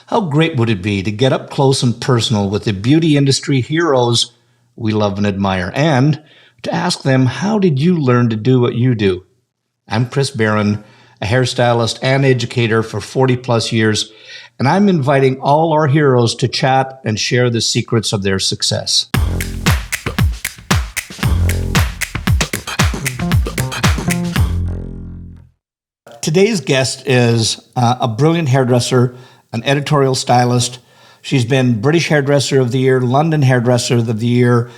How great would it be to get up close and personal with the beauty industry heroes we love and admire, and to ask them, how did you learn to do what you do? I'm Chris Baran, a hairstylist and educator for 40 plus years, and I'm inviting all our heroes to chat and share the secrets of their success. Today's guest is a brilliant hairdresser, an editorial stylist. She's been British Hairdresser of the Year, London Hairdresser of the Year.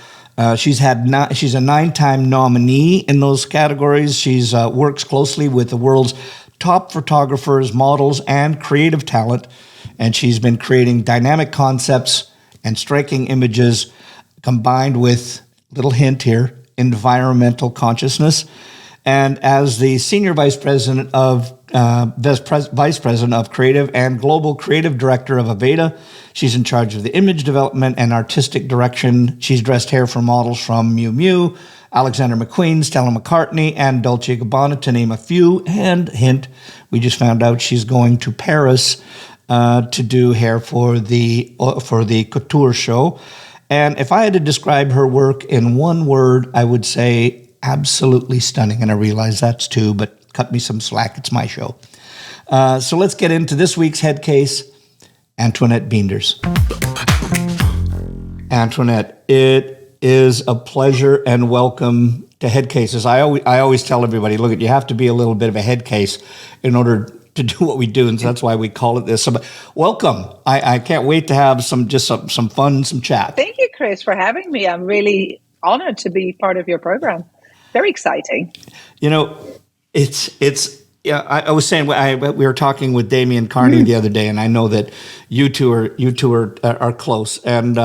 She's a 9-time nominee in those categories. She's works closely with the world's top photographers, models, and creative talent. And she's been creating dynamic concepts and striking images combined with, little hint here, environmental consciousness. And as the Senior Vice President of Creative and Global Creative Director of Aveda, she's in charge of the image development and artistic direction. She's dressed hair for models from Miu Miu, Alexander McQueen, Stella McCartney, and Dolce and Gabanna, to name a few. And hint, we just found out she's going to Paris to do hair for the couture show. And if I had to describe her work in one word, I would say absolutely stunning. And I realize that's two, but cut me some slack. It's my show. So let's get into this week's head case, Antoinette Beenders. Antoinette, it is a pleasure and welcome to Head Cases. I always tell everybody, look, you have to be a little bit of a head case in order to do what we do, and so that's why we call it this. So, welcome. I can't wait to have some fun, some chat. Thank you, Chris, for having me. I'm really honored to be part of your program. Very exciting. You know, it's yeah. I was saying we were talking with Damien Carney the other day, and I know that you two are close, and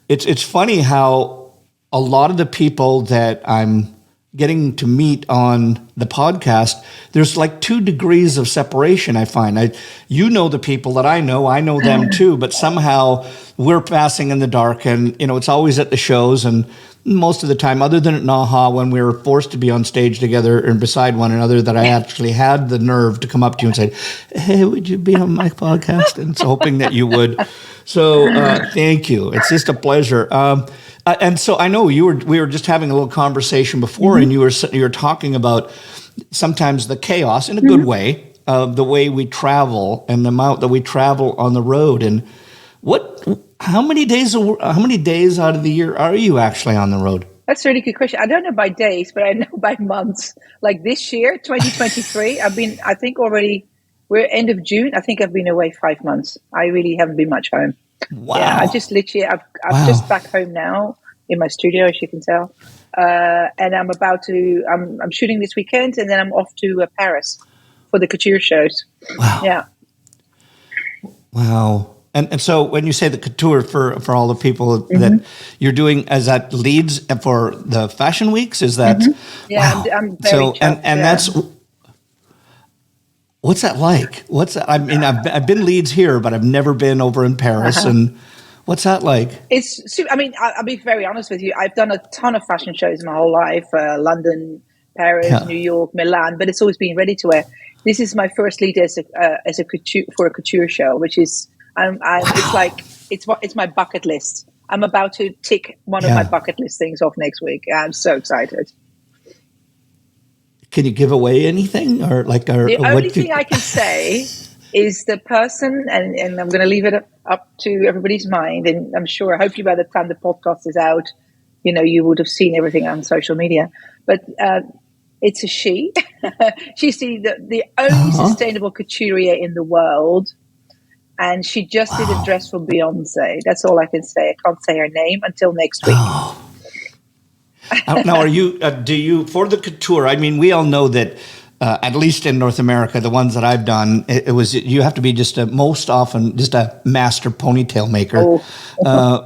it's funny how a lot of the people that I'm getting to meet on the podcast, there's like 2 degrees of separation. I find you know the people that I know them too, but somehow we're passing in the dark, and it's always at the shows and. Most of the time, other than at Naha, when we were forced to be on stage together and beside one another, that I actually had the nerve to come up to you and say, hey, would you be on my podcast? And so hoping that you would. So thank you. It's just a pleasure. And so I know we were just having a little conversation before, and you were talking about sometimes the chaos in a good way of the way we travel and the amount that we travel on the road. And how many days out of the year are you actually on the road? That's a really good question. I don't know by days, but I know by months. Like this year, 2023, I think already, we're end of June. I think I've been away 5 months. I really haven't been much home. Wow. Yeah, I'm just back home now in my studio, as you can tell. And I'm shooting this weekend, and then I'm off to Paris for the couture shows. Wow. Yeah. Wow. And so when you say the couture for all the people that you're doing, is that leads for the fashion weeks? Is that yeah? Wow. I'm very chuffed, and that's what's that like? What's that? I mean, I've been leads here, but I've never been over in Paris. And what's that like? I'll be very honest with you. I've done a ton of fashion shows my whole life: London, Paris, New York, Milan. But it's always been ready to wear. This is my first lead as a couture show, which is. It's my bucket list. I'm about to tick one of my bucket list things off next week. I'm so excited. Can you give away anything, the only thing I can say is the person, and I'm going to leave it up to everybody's mind. And I'm sure, hopefully, by the time the podcast is out, you would have seen everything on social media. But it's a she. She's the only sustainable couturier in the world. And she just did a dress for Beyonce. That's all I can say. I can't say her name until next week. Now, do you, for the couture, I mean, we all know that, at least in North America, the ones that I've done, you have to be most often a master ponytail maker.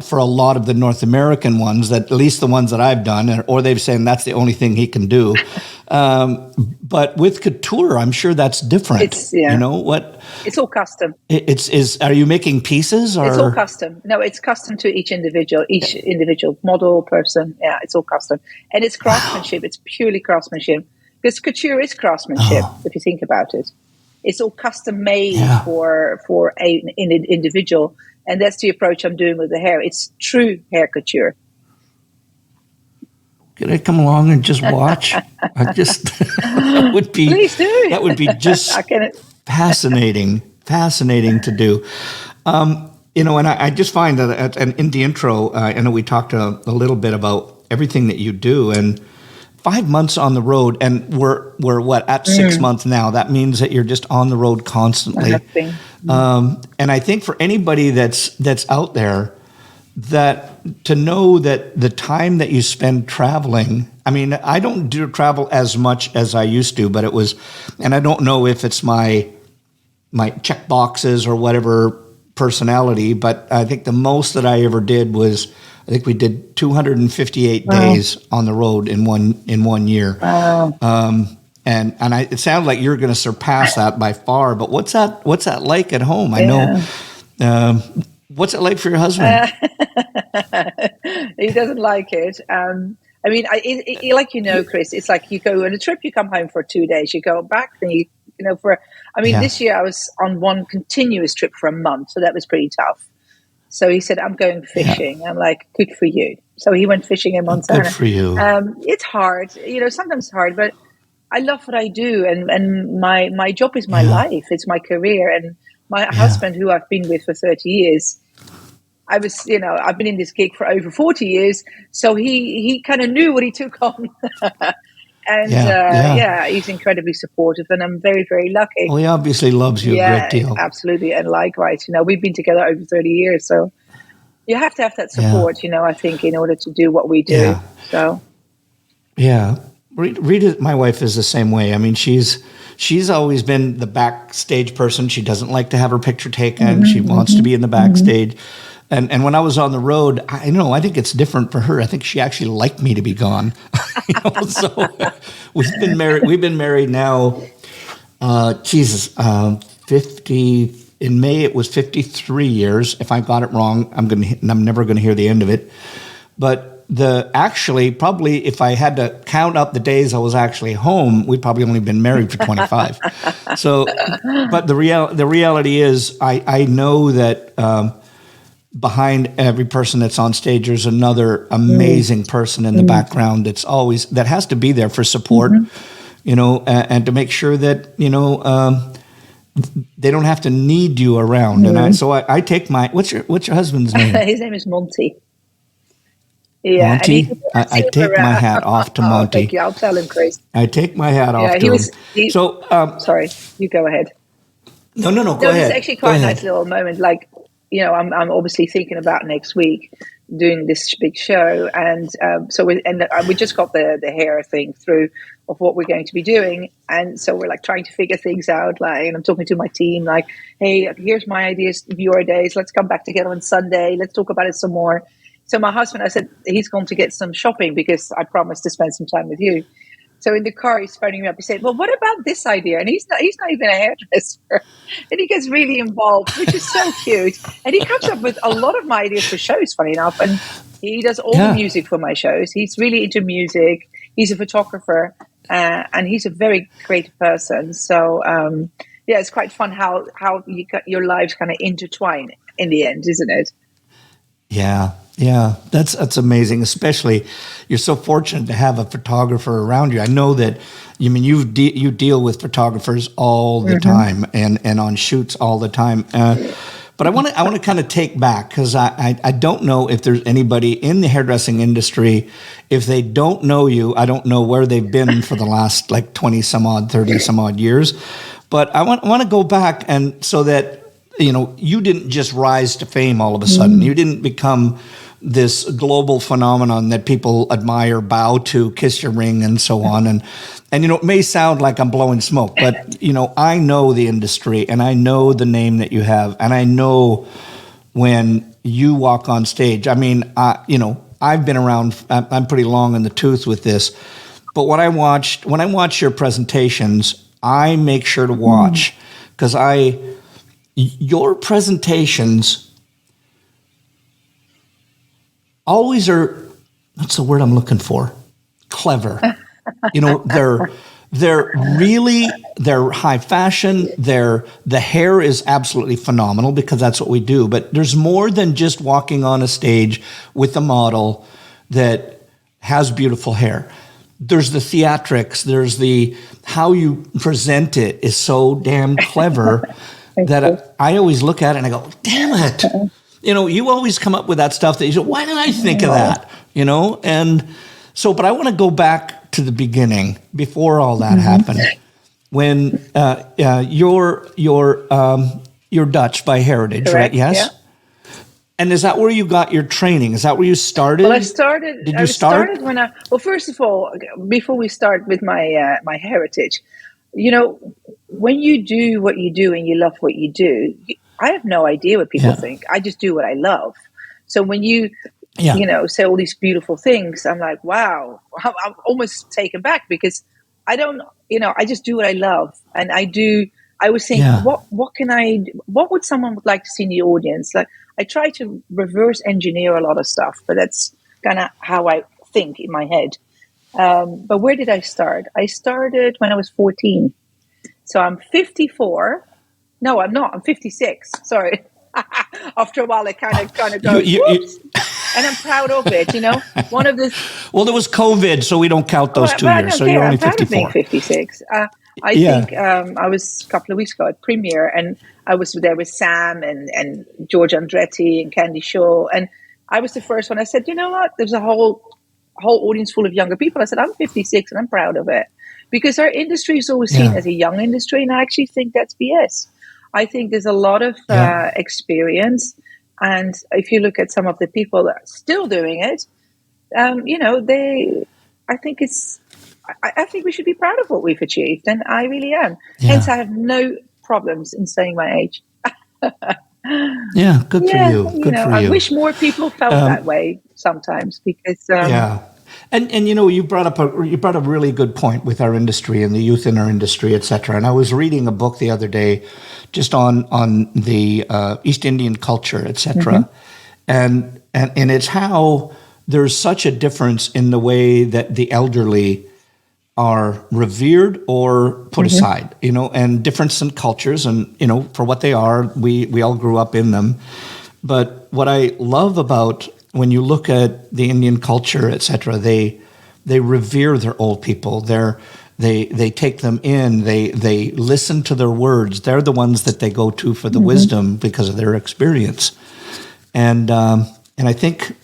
For a lot of the North American ones, that at least the ones that I've done, or they've said that's the only thing he can do. But with couture, I'm sure that's different. You know what? It's all custom. Are you making pieces, or? It's all custom. No, it's custom to each individual model, person. Yeah, it's all custom. And it's craftsmanship. It's purely craftsmanship. Because couture is craftsmanship, if you think about it. It's all custom made Yeah. for an individual, and that's the approach I'm doing with the hair. It's true hair couture. Could I come along and just watch? I just that would be Please do. that would be just fascinating to do. And I just find that in the intro, I know we talked a little bit about everything that you do, and 5 months on the road, and we're what, at 6 months now. That means that you're just on the road constantly. And I think for anybody that's out there, that to know that the time that you spend traveling, I mean, I don't do travel as much as I used to, but it was, and I don't know if it's my check boxes or whatever personality, but I think the most that I ever did was, I think we did 258 days on the road in one year. Wow. And it sounds like you're going to surpass that by far. But what's that like at home? I know. What's it like for your husband? He doesn't like it. I mean, like, Chris, it's like you go on a trip, you come home for 2 days, you go back, and this year I was on one continuous trip for a month, so that was pretty tough. So he said, I'm going fishing. I'm like, good for you. So he went fishing in Montana. Good for you. It's hard, sometimes hard, but I love what I do. And my job is my life. It's my career. And my husband, who I've been with for 30 years, I've been in this gig for over 40 years. So he kind of knew what he took on. And he's incredibly supportive, and I'm very, very lucky. Well, he obviously loves you a great deal. Absolutely. And likewise, we've been together over 30 years. So you have to have that support, I think, in order to do what we do. Yeah. So. Yeah. Rita, my wife, is the same way. I mean, she's always been the backstage person. She doesn't like to have her picture taken. She wants to be in the backstage. And when I was on the road, I think it's different for her. I think she actually liked me to be gone. So we've been married now. 50 in May. It was 53 years. If I got it wrong, I'm never going to hear the end of it. But probably if I had to count up the days I was actually home, we'd probably only been married for 25. So, but the reality is, I know that. Behind every person that's on stage, there's another amazing person in the background that has to be there for support, and to make sure that, they don't have to need you around. And I take what's your husband's name? His name is Monty. Yeah, Monty? I take my hat off to Monty. Thank you. I'll tell him, Chris. I take my hat off to him. Sorry, you go ahead. No, go ahead. It's actually quite a nice little moment. Like, I'm obviously thinking about next week doing this big show, and we just got the hair thing through of what we're going to be doing, and so we're like trying to figure things out. Like, and I'm talking to my team, like, hey, here's my ideas, your days. Let's come back together on Sunday. Let's talk about it some more. So my husband, I said, he's going to get some shopping because I promised to spend some time with you. So in the car, he's phoning me up. He said, well, what about this idea? And he's not even a hairdresser. And he gets really involved, which is so cute. And he comes up with a lot of my ideas for shows, funny enough. And he does all the music for my shows. He's really into music. He's a photographer. And he's a very creative person. So, it's quite fun how your lives kind of intertwine in the end, isn't it? Yeah, that's amazing. Especially, you're so fortunate to have a photographer around you. I know that. You deal with photographers all the time and on shoots all the time. But I want to kind of take back, because I don't know if there's anybody in the hairdressing industry, if they don't know you, I don't know where they've been for the last like 20 some odd, 30 some odd years. But I want to go back, and so that you didn't just rise to fame all of a sudden. You didn't become this global phenomenon that people admire, bow to, kiss your ring, and so on. And it may sound like I'm blowing smoke, but I know the industry, and I know the name that you have, and I know when you walk on stage. I mean, I've been around. I'm pretty long in the tooth with this, but when I watch your presentations, I make sure to watch, because your presentations always are, what's the word I'm looking for? Clever. they're high fashion. The hair is absolutely phenomenal because that's what we do. But there's more than just walking on a stage with a model that has beautiful hair. There's the theatrics. There's how you present it is so damn clever that I always look at it and I go, damn it. You always come up with that stuff that you say, why didn't I think of that? And so, but I want to go back to the beginning before all that happened. When you're Dutch by heritage, Correct, right? Yes. Yeah. And is that where you got your training? Is that where you started? Well, I started. Did you start? Started when first of all, before we start with my my heritage, when you do what you do and you love what you do, I have no idea what people think. I just do what I love. So when you say all these beautiful things, I'm like, wow, I'm almost taken back because I don't, I just do what I love. And I was thinking, what would someone would like to see in the audience? Like, I try to reverse engineer a lot of stuff, but that's kind of how I think in my head. But where did I start? I started when I was 14. So I'm 54. No, I'm not. I'm 56. Sorry. After a while, it kind of goes, whoops. And I'm proud of it, One of the well, there was COVID, so we don't count those 2 years. So you're only 54. I'm proud of being 56. I think I was a couple of weeks ago at Premiere, and I was there with Sam and George Andretti and Candy Shaw, and I was the first one. I said, you know what? There's a whole audience full of younger people. I said, I'm 56 and I'm proud of it because our industry is always seen as a young industry, and I actually think that's BS. I think there's a lot of experience. And if you look at some of the people that are still doing it, I think we should be proud of what we've achieved. And I really am. Yeah. Hence, I have no problems in saying my age. Yeah, good for you. Good for you. I wish more people felt that way sometimes because. And you brought up a really good point with our industry and the youth in our industry, et cetera. And I was reading a book the other day just on the East Indian culture, et cetera. And it's how there's such a difference in the way that the elderly are revered or put aside, and difference in cultures and, for what they are, we all grew up in them. But what I love about when you look at the Indian culture, et cetera, they revere their old people. They take them in. They listen to their words. They're the ones that they go to for the wisdom because of their experience. And I think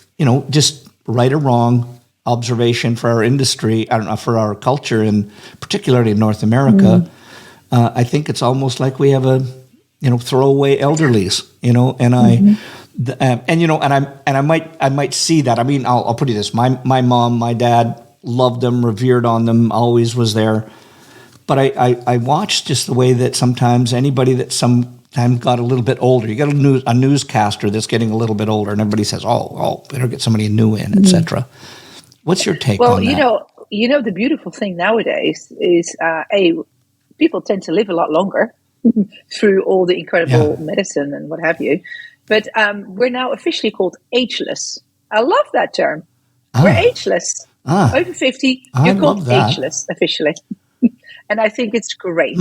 just right or wrong observation for our industry, I don't know, for our culture, and particularly in North America, I think it's almost like we have a throwaway elderlies. I might see that. I mean, I'll put it this: my mom, my dad loved them, revered on them, always was there. But I watched just the way that sometimes anybody that sometimes got a little bit older, you got a newscaster that's getting a little bit older, and everybody says, "Oh, better get somebody new in," etc. What's your take on that? Well, the beautiful thing nowadays is people tend to live a lot longer through all the incredible medicine and what have you. But we're now officially called ageless. I love that term. We're ageless. Over 50, you're called ageless officially. And I think it's great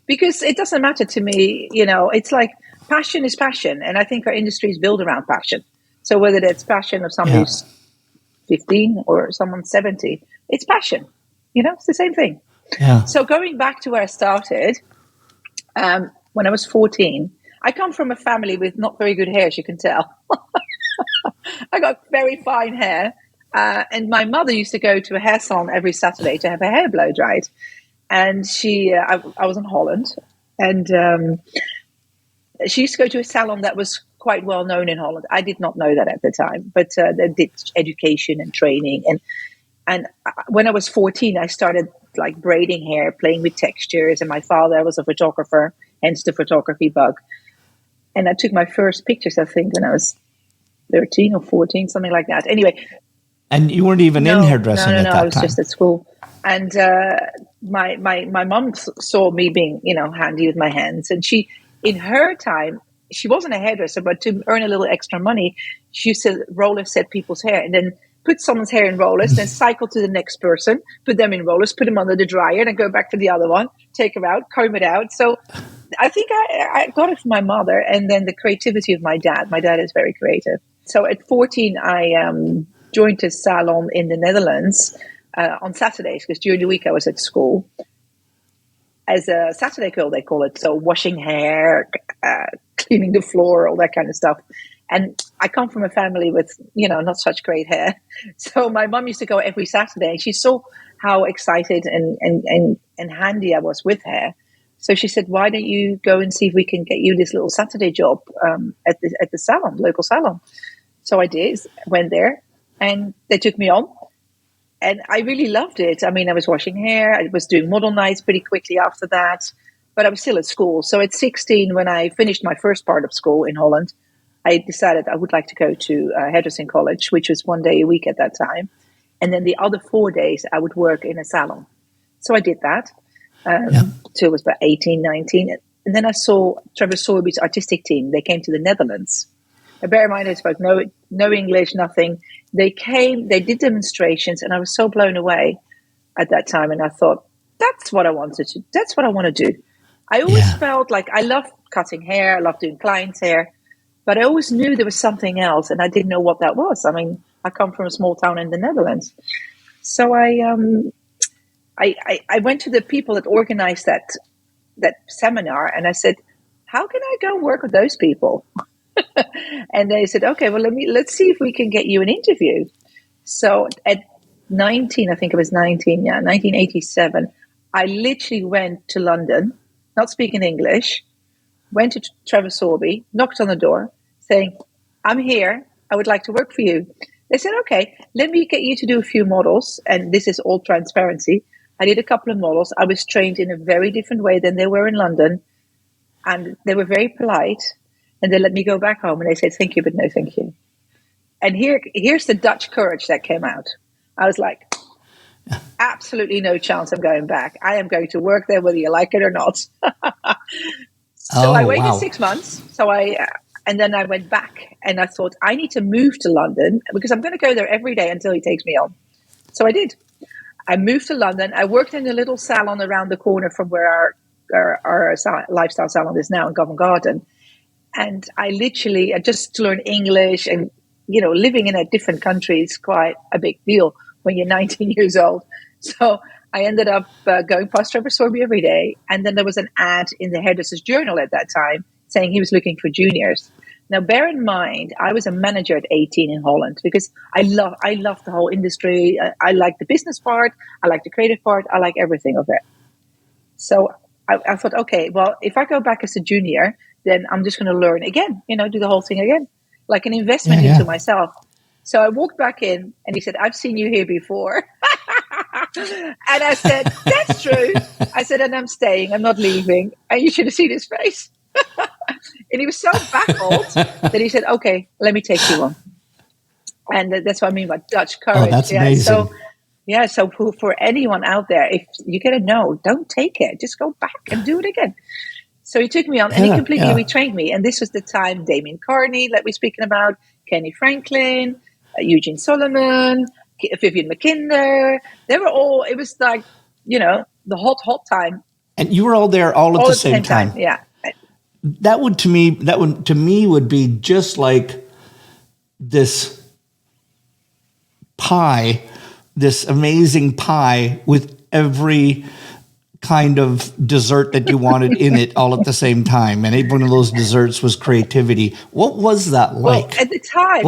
because it doesn't matter to me. It's like passion is passion. And I think our industry is built around passion. So whether that's passion of somebody who's 15 or someone 70, it's passion. It's the same thing. Yeah. So going back to where I started, when I was 14, I come from a family with not very good hair, as you can tell. I got very fine hair. And my mother used to go to a hair salon every Saturday to have her hair blow dried. And I was in Holland. And she used to go to a salon that was quite well known in Holland. I did not know that at the time. But they did education and training. And when I was 14, I started like braiding hair, playing with textures. And my father was a photographer, hence the photography bug. And I took my first pictures, I think, when I was 13 or 14, something like that. Anyway. And you weren't even in hairdressing at that time? No, I was just at school. And my mom saw me being, handy with my hands. And she, in her time, she wasn't a hairdresser, but to earn a little extra money, she used to roller set people's hair. And then put someone's hair in rollers, then cycle to the next person, put them in rollers, put them under the dryer, then go back to the other one, take them out, comb it out. So I think I got it from my mother, and then the creativity of my dad. My dad is very creative. So at 14, I joined a salon in the Netherlands on Saturdays, because during the week I was at school. As a Saturday girl, they call it. So washing hair, cleaning the floor, all that kind of stuff. And I come from a family with, not such great hair. So my mum used to go every Saturday, and she saw how excited and handy I was with hair. So she said, why don't you go and see if we can get you this little Saturday job at the salon, local salon. So I did, went there, and they took me on. And I really loved it. I mean, I was washing hair. I was doing model nights pretty quickly after that. But I was still at school. So at 16, when I finished my first part of school in Holland, I decided I would like to go to hairdressing college, which was 1 day a week at that time. And then the other 4 days, I would work in a salon. So I did that till I was about 18, 19. And then I saw Trevor Sorbie's artistic team. They came to the Netherlands. And bear in mind, I spoke no English, nothing. They came, they did demonstrations, and I was so blown away at that time. And I thought, that's what I wanted to. That's what I want to do. I always felt like I love cutting hair. I love doing clients' hair. But I always knew there was something else, and I didn't know what that was. I mean, I come from a small town in the Netherlands. So I went to the people that organized that seminar, and I said, how can I go work with those people? And they said, okay, well, let's see if we can get you an interview. So at 19, I think it was 1987, I literally went to London, not speaking English, went to Trevor Sorbie, knocked on the door, saying, I'm here, I would like to work for you. They said, okay, let me get you to do a few models. And this is all transparency. I did a couple of models. I was trained in a very different way than they were in London. And they were very polite. And they let me go back home, and they said, thank you, but no thank you. And here's the Dutch courage that came out. I was like, absolutely no chance I'm going back. I am going to work there whether you like it or not. So I waited 6 months. And then I went back, and I thought, I need to move to London because I'm going to go there every day until he takes me on. So I did. I moved to London. I worked in a little salon around the corner from where our lifestyle salon is now in Covent Garden. And I just to learn English, and, living in a different country is quite a big deal when you're 19 years old. So I ended up going past Trevor Sorbie every day. And then there was an ad in the Hairdresser's Journal at that time saying he was looking for juniors. Now, bear in mind, I was a manager at 18 in Holland because I love the whole industry. I like the business part. I like the creative part. I like everything of it. So I thought, okay, well, if I go back as a junior, then I'm just going to learn again, do the whole thing again, like an investment into myself. So I walked back in, and he said, I've seen you here before. And I said, that's true. I said, and I'm staying, I'm not leaving. And you should have seen his face. And he was so baffled that he said, okay, let me take you on. And that's what I mean by Dutch courage. Oh, that's amazing. So for anyone out there, if you get a no, don't take it. Just go back and do it again. So he took me on, and he completely retrained me. And this was the time Dolce McCartney, that we're speaking about, Kenny Franklin, Eugene Solomon, Vivian McKinder. They were all, it was like, the hot time. And you were all there all at the same time. Yeah. That would to me would be just like this pie, this amazing pie with every kind of dessert that you wanted in it all at the same time. And every one of those desserts was creativity. What was that like? Well, at the time,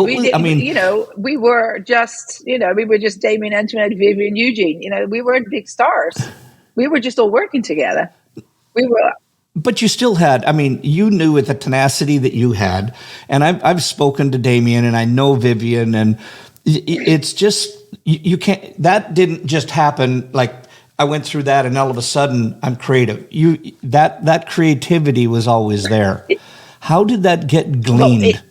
we were just Damien, Antoinette, Vivian, Eugene. We weren't big stars. We were just all working together. But you still had, you knew with the tenacity that you had, and I've spoken to Damien, and I know Vivian, and it's just, you can't, that didn't just happen like, I went through that, and all of a sudden I'm creative. That creativity was always there. How did that get gleaned?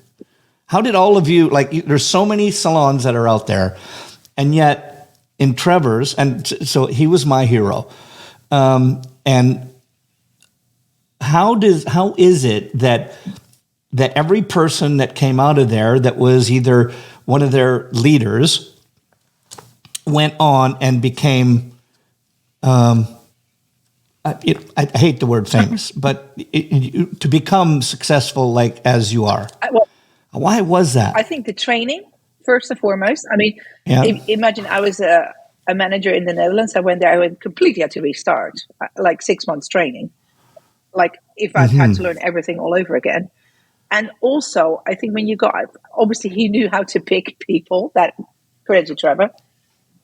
How did all of you, there's so many salons that are out there, and yet in Trevor's, and so he was my hero. And how is it that every person that came out of there that was either one of their leaders went on and became, I hate the word famous, but to become successful like as you are? Well, Why was that? I think the training, first and foremost. I mean, imagine I was a manager in the Netherlands. I went there, I completely had to restart, like 6 months training. Like if I'd had to learn everything all over again. And also, I think when you got, obviously he knew how to pick people, that credit to Trevor.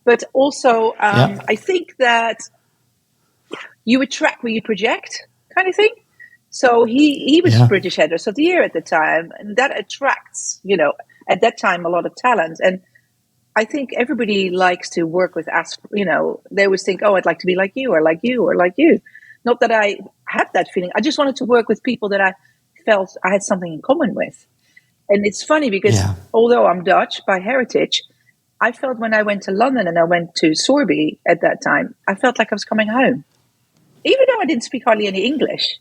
But also, I think that you attract what you project, kind of thing. So he was British Hairdresser of the Year at the time, and that attracts, at that time, a lot of talent. And I think everybody likes to work with us. They always think, "Oh, I'd like to be like you, or like you, or like you." Not that I had that feeling. I just wanted to work with people that I felt I had something in common with. And it's funny because although I'm Dutch by heritage, I felt when I went to London and I went to Sorbie at that time, I felt like I was coming home. Even though I didn't speak hardly any English.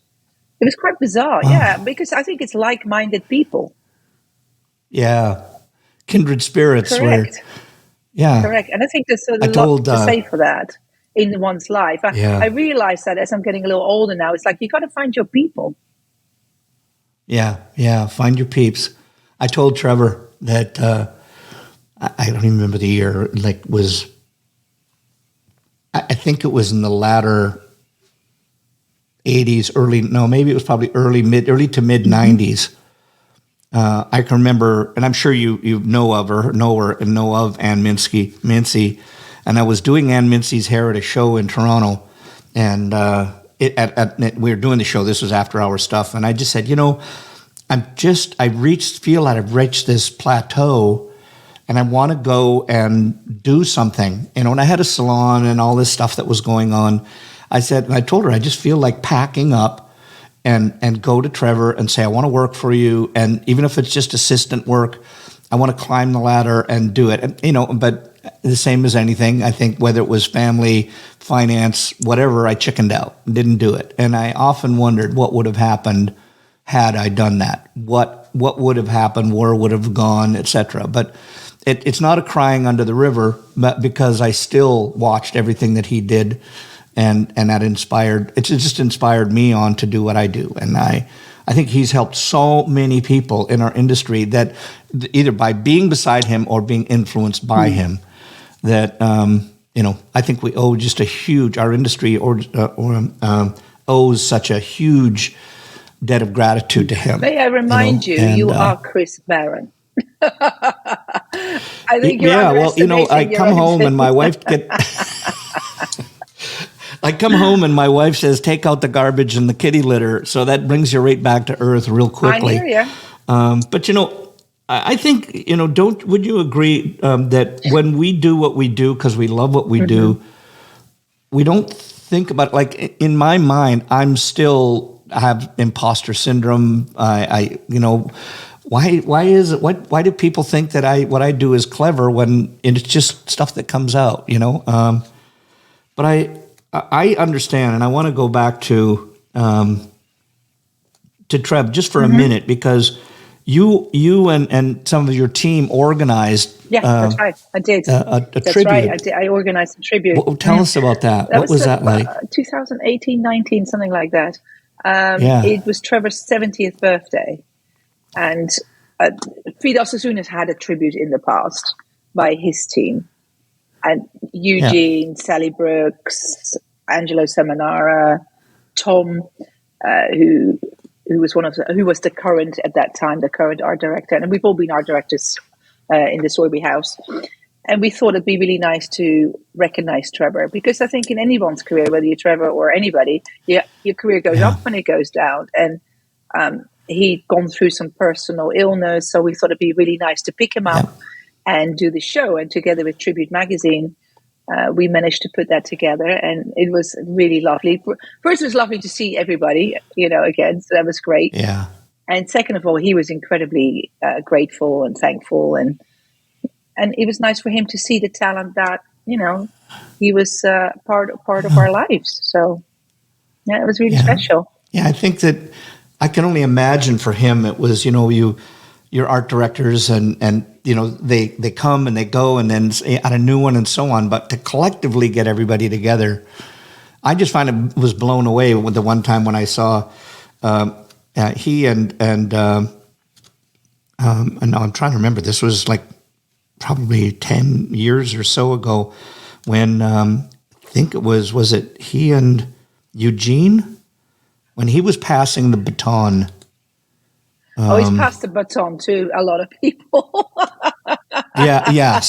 It was quite bizarre, because I think it's like-minded people. Yeah, kindred spirits. Correct. Correct. And I think there's a lot to say for that in one's life. I realize that as I'm getting a little older now, it's like you got to find your people. Yeah, find your peeps. I told Trevor that I don't even remember the year. I think it was in the latter 80s, maybe it was probably early to mid 90s. I can remember, and I'm sure you know of Ann Mincy, and I was doing Ann Mincy's hair at a show in Toronto, and we were doing the show. This was after hour stuff, and I just said, I've reached this plateau, and I want to go and do something, and I had a salon and all this stuff that was going on. I said, and I told her, I just feel like packing up and go to Trevor and say, I want to work for you. And even if it's just assistant work, I want to climb the ladder and do it. And, but the same as anything, I think whether it was family, finance, whatever, I chickened out, didn't do it. And I often wondered what would have happened had I done that. What would have happened, where would have gone, etc. But it's not a crying under the river, but because I still watched everything that he did. And that just inspired me on to do what I do. And I think he's helped so many people in our industry that either by being beside him or being influenced by him, that, I think we owe just our industry owes such a huge debt of gratitude to him. May I remind you are Chris Baran. I think you're I come home and my wife I come home and my wife says, take out the garbage and the kitty litter. So that brings you right back to earth real quickly. I hear you. But, I think, would you agree that when we do what we do because we love what we do, we don't think about, like, in my mind, I have imposter syndrome. Why do people think that what I do is clever when it's just stuff that comes out, But I understand, and I want to go back to Trev just for a minute, because you and some of your team organized. Yeah, that's right. I did. A that's tribute. Right. I did. I organized a tribute. Tell us about that. What was that like? 2018, 19, something like that. It was Trevor's 70th birthday, and Frida Sassoon has had a tribute in the past by his team. And Eugene, Sally Brooks, Angelo Seminara, Tom, who was who was the current art director, and we've all been art directors in the Sorbie house. And we thought it'd be really nice to recognize Trevor, because I think in anyone's career, whether you're Trevor or anybody, your career goes up when it goes down. And he'd gone through some personal illness, so we thought it'd be really nice to pick him up and do the show. And together with Tribute Magazine, we managed to put that together, and it was really lovely. First, it was lovely to see everybody, again, so that was great. Yeah. And second of all, he was incredibly grateful and thankful, and it was nice for him to see the talent that, he was part of our lives. So, it was really special. Yeah, I think that I can only imagine for him, it was, you're art directors and they come and they go and then add a new one and so on. But to collectively get everybody together, I just was blown away with the one time when I saw he and now I'm trying to remember. This was like probably 10 years or so ago when I think it was it he and Eugene when he was passing the baton. He's passed the baton to a lot of people. Yeah.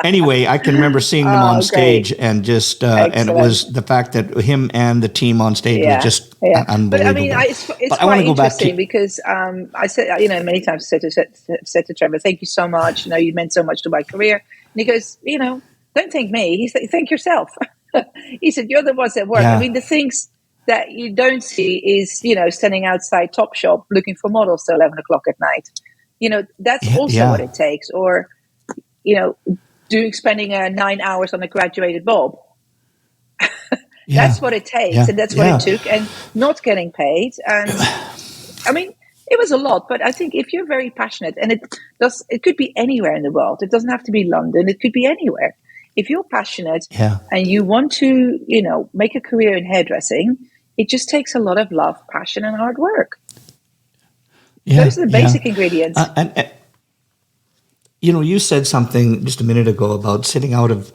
Anyway, I can remember seeing them on stage and just, and it was the fact that him and the team on stage was just unbelievable. But I mean, it's quite interesting because I said, many times I said to Trevor, thank you so much. You meant so much to my career. And he goes, don't thank me. He said, thank yourself. He said, you're the ones that work. Yeah. I mean, the things that you don't see is, standing outside Topshop looking for models till 11 o'clock at night. That's also what it takes. Or, spending 9 hours on a graduated bob. That's what it takes. And that's what it took. And not getting paid. And I mean, it was a lot. But I think if you're very passionate, and it could be anywhere in the world. It doesn't have to be London. It could be anywhere. If you're passionate and you want to, make a career in hairdressing, it just takes a lot of love, passion, and hard work. Those are the basic ingredients. You said something just a minute ago about sitting out of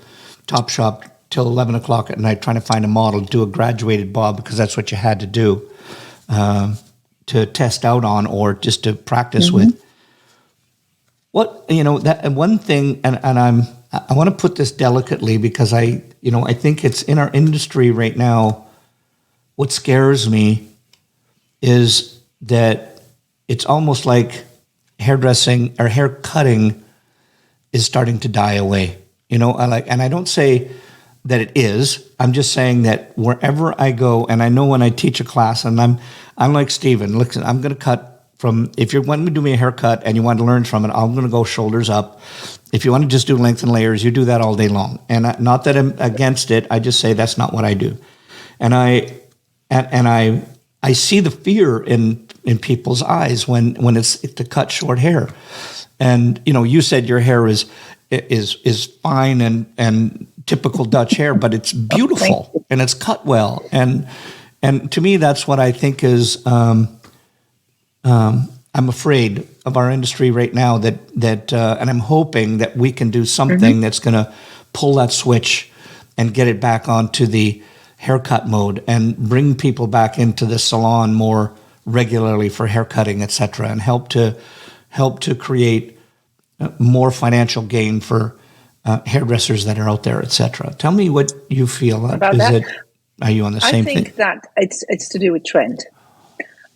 Topshop till 11 o'clock at night trying to find a model, do a graduated bob because that's what you had to do to test out on or just to practice with. What, that one thing, and I want to put this delicately because I think it's in our industry right now. What scares me is that it's almost like hairdressing or hair cutting is starting to die away. And I don't say that it is. I'm just saying that wherever I go, and I know when I teach a class, and I'm like Steven, listen, I'm going to cut from, if you want to do me a haircut and you want to learn from it, I'm going to go shoulders up. If you want to just do length and layers, you do that all day long. And not that I'm against it. I just say that's not what I do. And I see the fear in people's eyes when it's to cut short hair. And you said your hair is fine and typical Dutch hair, but it's beautiful and it's cut well. And to me, that's what I think is. I'm afraid of our industry right now that and I'm hoping that we can do something that's going to pull that switch and get it back onto the haircut mode and bring people back into the salon more regularly for haircutting, et cetera, and help to create more financial gain for hairdressers that are out there, et cetera. Tell me what you feel about that. Are you on the same thing? I think that it's to do with trend.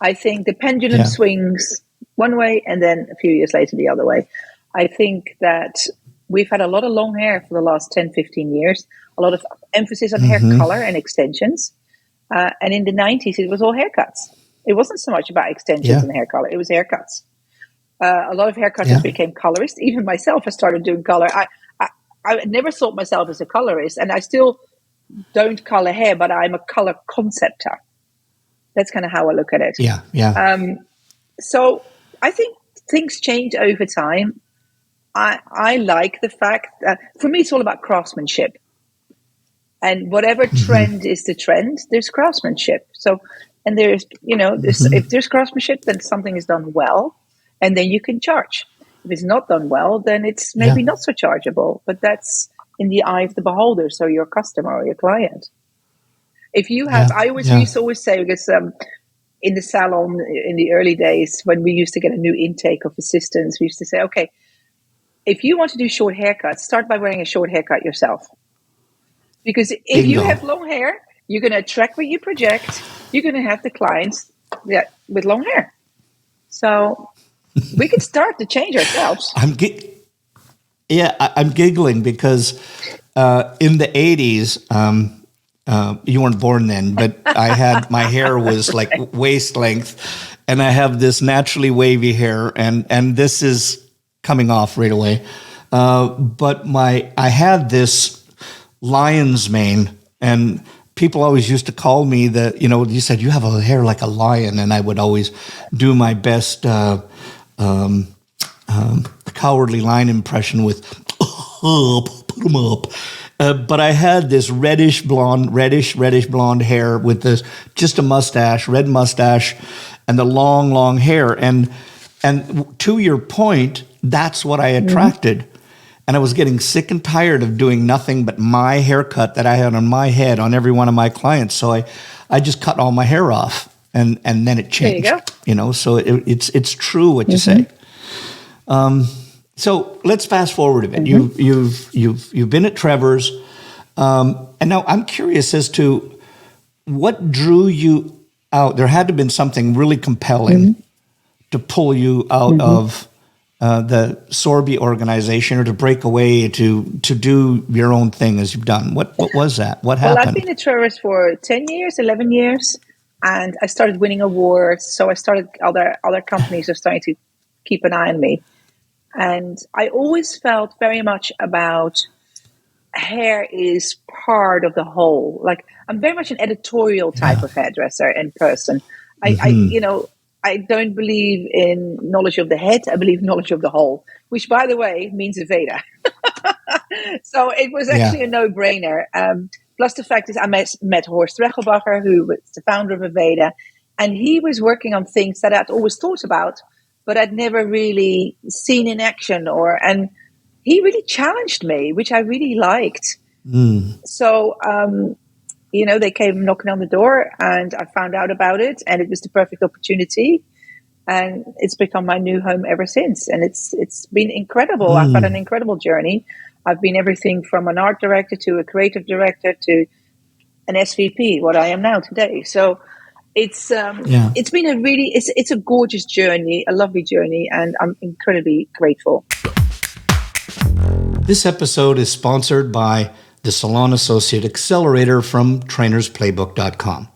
I think the pendulum swings one way and then a few years later the other way. I think that we've had a lot of long hair for the last 10, 15 years, a lot of emphasis on hair color and extensions. And in the 90s, it was all haircuts. It wasn't so much about extensions and hair color. It was haircuts. A lot of haircutters became colorists. Even myself, I started doing color. I never thought myself as a colorist, and I still don't color hair, but I'm a color conceptor. That's kind of how I look at it. So I think things change over time. I like the fact that for me, it's all about craftsmanship. And whatever trend is the trend, there's craftsmanship. So, and there's, if there's craftsmanship, then something is done well, and then you can charge. If it's not done well, then it's maybe not so chargeable, but that's in the eye of the beholder. So your customer or your client. If you have, I used to always say, because in the salon in the early days, when we used to get a new intake of assistants, we used to say, okay, if you want to do short haircuts, start by wearing a short haircut yourself. Because if you have long hair, you're going to attract what you project. You're going to have the clients with long hair. So we could start to change ourselves. I'm giggling because in the 80s, you weren't born then, but I had, my hair was like waist length, and I have this naturally wavy hair, and this is coming off right away. But I had this lion's mane, and people always used to call me you said you have a hair like a lion, and I would always do my best. The a Cowardly Lion impression with put 'em up. But I had this reddish blonde hair with this just a mustache, red mustache, and the long hair. And to your point, that's what I attracted. And I was getting sick and tired of doing nothing but my haircut that I had on my head on every one of my clients. So I just cut all my hair off, and then it changed. There you go. So it's true what you say. So let's fast forward a bit. You've been at Trevor's, and now I'm curious as to what drew you out. There had to have been something really compelling to pull you out of the Sorbie organization, or to break away to do your own thing as you've done. What was that? What happened? Well, I've been at Trevor's for 10 years, 11 years, and I started winning awards. So I started other companies are starting to keep an eye on me. And I always felt very much about hair is part of the whole. Like, I'm very much an editorial type of hairdresser and person. I don't believe in knowledge of the head. I believe knowledge of the whole, which, by the way, means Aveda. So it was actually a no-brainer. Plus the fact is I met Horst Rechelbacher, who was the founder of Aveda, and he was working on things that I'd always thought about, but I'd never really seen in action, and he really challenged me, which I really liked. So, they came knocking on the door, and I found out about it, and it was the perfect opportunity, and it's become my new home ever since. And it's been incredible. I've had an incredible journey. I've been everything from an art director to a creative director to an SVP, what I am now today. So it's been it's a gorgeous journey, a lovely journey, and I'm incredibly grateful. This episode is sponsored by the Salon Associate Accelerator from trainersplaybook.com.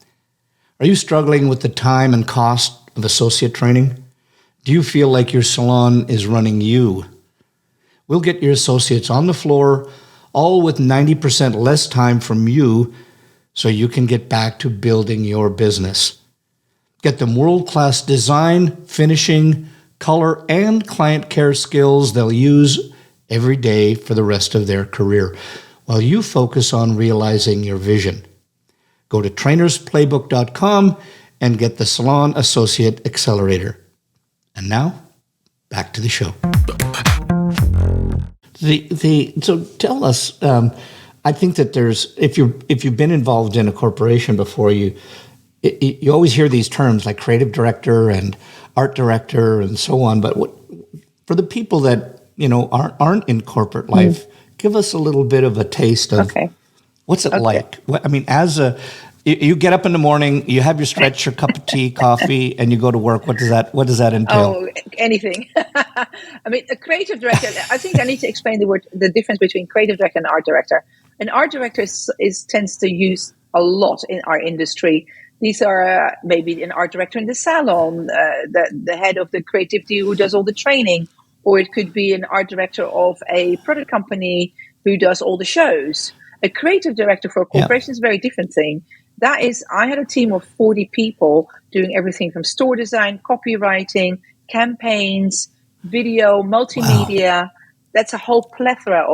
Are you struggling with the time and cost of associate training? Do you feel like your salon is running you? We'll get your associates on the floor, all with 90% less time from you, so you can get back to building your business. Get them world-class design, finishing, color, and client care skills they'll use every day for the rest of their career, while you focus on realizing your vision. Go to trainersplaybook.com and get the Salon Associate Accelerator. And now, back to the show. So tell us, I think that there's, if you've been involved in a corporation before, you always hear these terms like creative director and art director and so on. But for the people that aren't in corporate life, give us a little bit of a taste of what's it like. I mean, you get up in the morning, you have your stretch, your cup of tea, coffee, and you go to work. What does that entail? Oh, anything. I mean, a creative director, I think I need to explain the difference between creative director and art director. An art director tends to use a lot in our industry. These are maybe an art director in the salon, the head of the creativity who does all the training, or it could be an art director of a product company who does all the shows. A creative director for a corporation is a very different thing. That is, I had a team of 40 people doing everything from store design, copywriting, campaigns, video, multimedia. Wow. That's a whole plethora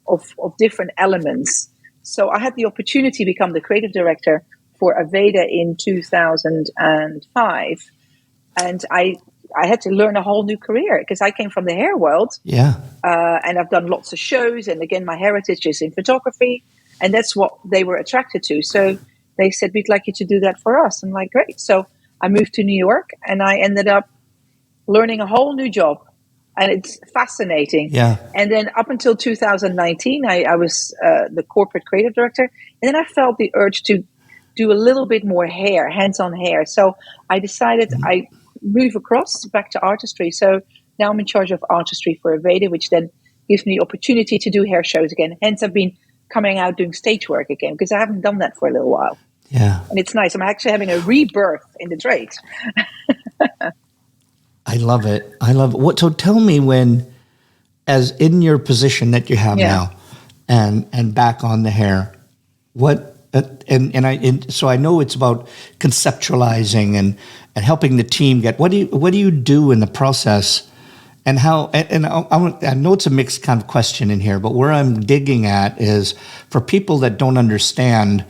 of different elements. So I had the opportunity to become the creative director for Aveda in 2005. And I had to learn a whole new career because I came from the hair world. Yeah. And I've done lots of shows. And again, my heritage is in photography. And that's what they were attracted to. So they said, we'd like you to do that for us. I'm like, great. So I moved to New York and I ended up learning a whole new job. And it's fascinating. Yeah. And then up until 2019, I was the corporate creative director. And then I felt the urge to do a little bit more hair, hands-on hair. So I decided I move across back to artistry. So now I'm in charge of artistry for Aveda, which then gives me the opportunity to do hair shows again. Hence, I've been coming out doing stage work again because I haven't done that for a little while. Yeah. And it's nice. I'm actually having a rebirth in the trade. I love it. So tell me, when, as in your position that you have now, and back on the hair, so I know it's about conceptualizing and helping the team get. What do you do in the process And how, and I know it's a mixed kind of question in here, but where I'm digging at is for people that don't understand,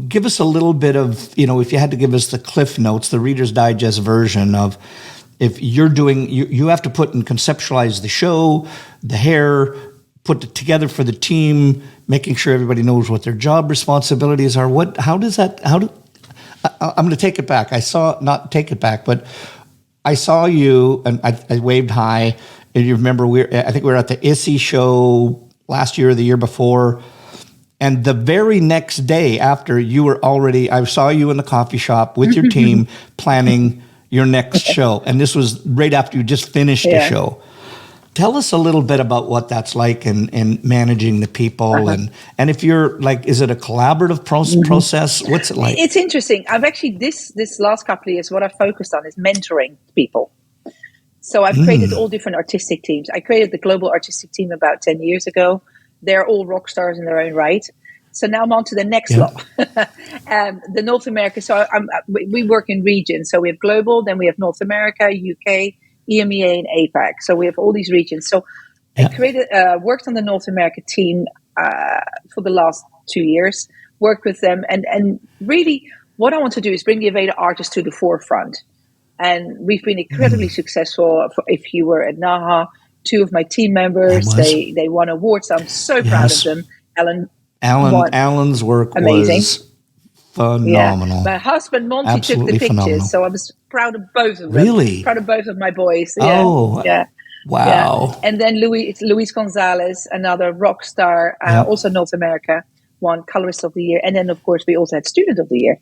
give us a little bit of, if you had to give us the Cliff Notes, the Reader's Digest version of, if you're doing, you have to put and conceptualize the show, the hair, put it together for the team, making sure everybody knows what their job responsibilities are. I'm going to take it back. Not take it back, but I saw you and I waved hi. And you remember, I think we were at the ISSY show last year or the year before. And the very next day after, I saw you in the coffee shop with your team planning your next show. And this was right after you just finished the show. Tell us a little bit about what that's like and managing the people. And if you're like, is it a collaborative process? What's it like? It's interesting. I've actually, this last couple of years, what I've focused on is mentoring people. So I've created all different artistic teams. I created the global artistic team about 10 years ago. They're all rock stars in their own right. So now I'm on to the next lot. The North America. So we work in regions. So we have global, then we have North America, UK, EMEA, and APAC. So we have all these regions. So I worked on the North America team for the last 2 years, worked with them. And really what I want to do is bring the Aveda artists to the forefront. And we've been incredibly successful. If you were at NAHA, 2 of my team members, they won awards. I'm so proud of them. Alan's work amazing. Was phenomenal. My husband Monty Absolutely took the pictures, phenomenal. so I was proud of both of them. Really? Proud of both of my boys. Wow. Yeah. And then Luis Gonzalez, another rock star, also North America, won Colorist of the Year, and then of course we also had Student of the Year.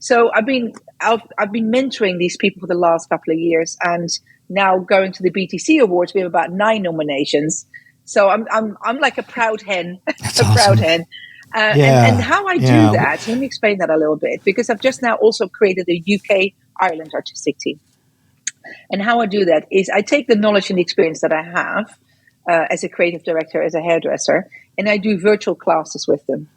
So I've been mentoring these people for the last couple of years, and now going to the BTC Awards, we have about 9 nominations. So I'm like a proud hen, proud hen. And how I do that, let me explain that a little bit, because I've just now also created a UK Ireland artistic team. And how I do that is I take the knowledge and the experience that I have as a creative director, as a hairdresser, and I do virtual classes with them.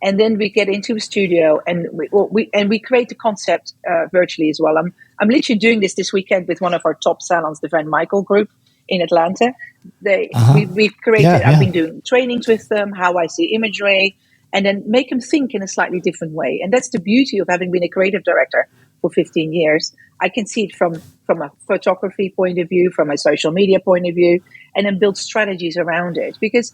And then we get into a studio and we create the concept virtually as well. I'm literally doing this weekend with one of our top salons, the Van Michael Group in Atlanta. We've created. I've been doing trainings with them, how I see imagery, and then make them think in a slightly different way. And that's the beauty of having been a creative director for 15 years. I can see it from a photography point of view, from a social media point of view, and then build strategies around it. Because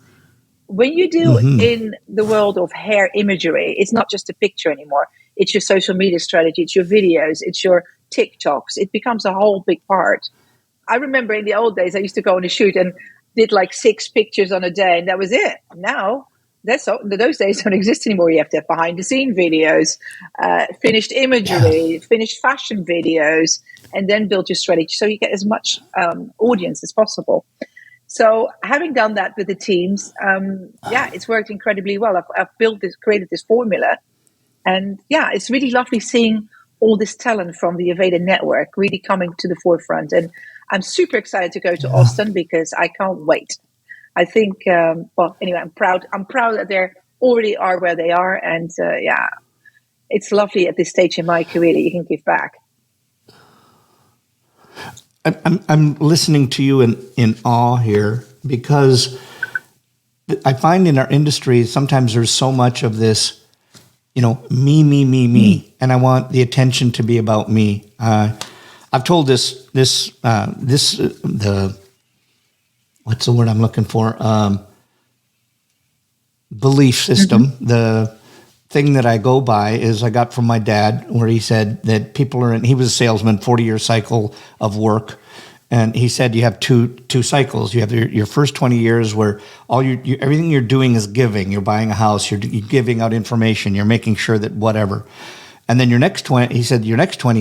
when you deal in the world of hair imagery, it's not just a picture anymore. It's your social media strategy, it's your videos, it's your TikToks. It becomes a whole big part. I remember in the old days, I used to go on a shoot and did like 6 pictures on a day, and that was it. Now, those days don't exist anymore. You have to have behind the scene videos, finished imagery, finished fashion videos, and then build your strategy so you get as much audience as possible. So having done that with the teams, it's worked incredibly well. I've created this formula, and it's really lovely seeing all this talent from the Aveda network really coming to the forefront. And I'm super excited to go to Austin because I can't wait. I think, anyway, I'm proud that they already are where they are. And it's lovely at this stage in my career that you can give back. I'm listening to you in awe here, because I find in our industry, sometimes there's so much of this, me, and I want the attention to be about me. I've told what's the word I'm looking for? Belief system. The thing that I go by is I got from my dad, where he said that he was a salesman, 40-year cycle of work. And he said you have two cycles. You have your first 20 years where everything you're doing is giving. You're buying a house, you're giving out information, you're making sure that whatever. And then your next 20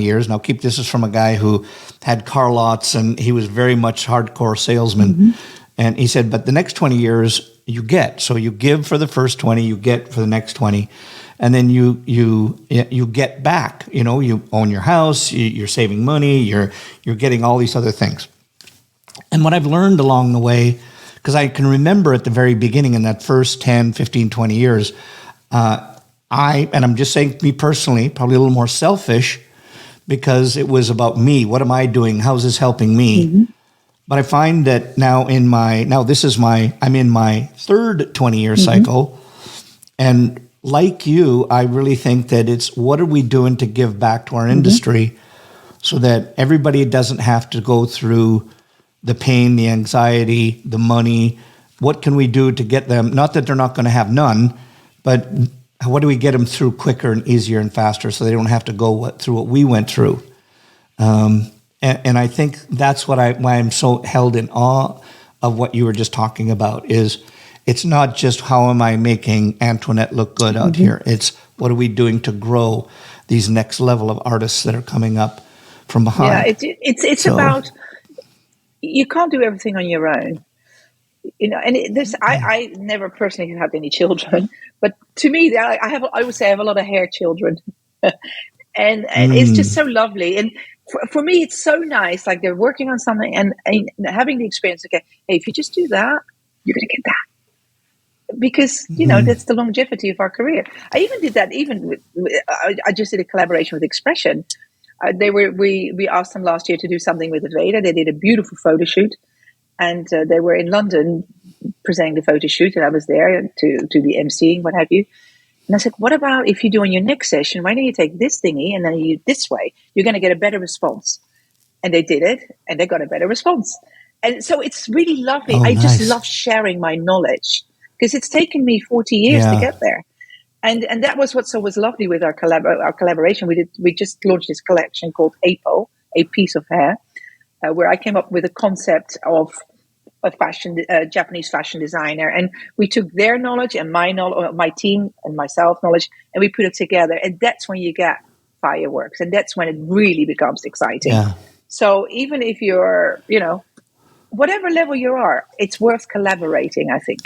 years, now this is from a guy who had car lots and he was very much hardcore salesman. And he said, but the next 20 years you get. So you give for the first 20, you get for the next 20. And then you get back, you own your house, you're saving money, you're getting all these other things. And what I've learned along the way, because I can remember at the very beginning in that first 10, 15, 20 years, and I'm just saying me personally, probably a little more selfish, because it was about me. What am I doing? How's this helping me? But I find that now I'm in my third 20-year cycle. And like you, I really think that it's what are we doing to give back to our industry so that everybody doesn't have to go through the pain, the anxiety, the money. What can we do to get them, not that they're not going to have none, but what do we get them through quicker and easier and faster so they don't have to go through what we went through? And I think that's why I'm so held in awe of what you were just talking about is it's not just how am I making Antoinette look good out here. It's what are we doing to grow these next level of artists that are coming up from behind. Yeah, it's about, you can't do everything on your own. And I never personally had any children, but to me, I would say I have a lot of hair children, and it's just so lovely. And for me, it's so nice. Like they're working on something and having the experience. Okay, hey, if you just do that, you're gonna get that because that's the longevity of our career. I even did that. I just did a collaboration with Expression. We asked them last year to do something with Aveda. They did a beautiful photo shoot. And they were in London presenting the photo shoot, and I was there to the emceeing, what have you. And I said, what about if you do on your next session, why don't you take this thingy and then you this way? You're going to get a better response. And they did it, and they got a better response. And so it's really lovely. I just love sharing my knowledge because it's taken me 40 years to get there. And that was what was lovely with our collaboration. We just launched this collection called APO, A Piece of Hair, where I came up with a concept of a Japanese fashion designer, and we took their knowledge and my knowledge, my team and myself knowledge, and we put it together. And that's when you get fireworks, and that's when it really becomes exciting. Yeah. So even if you're, whatever level you are, it's worth collaborating, I think,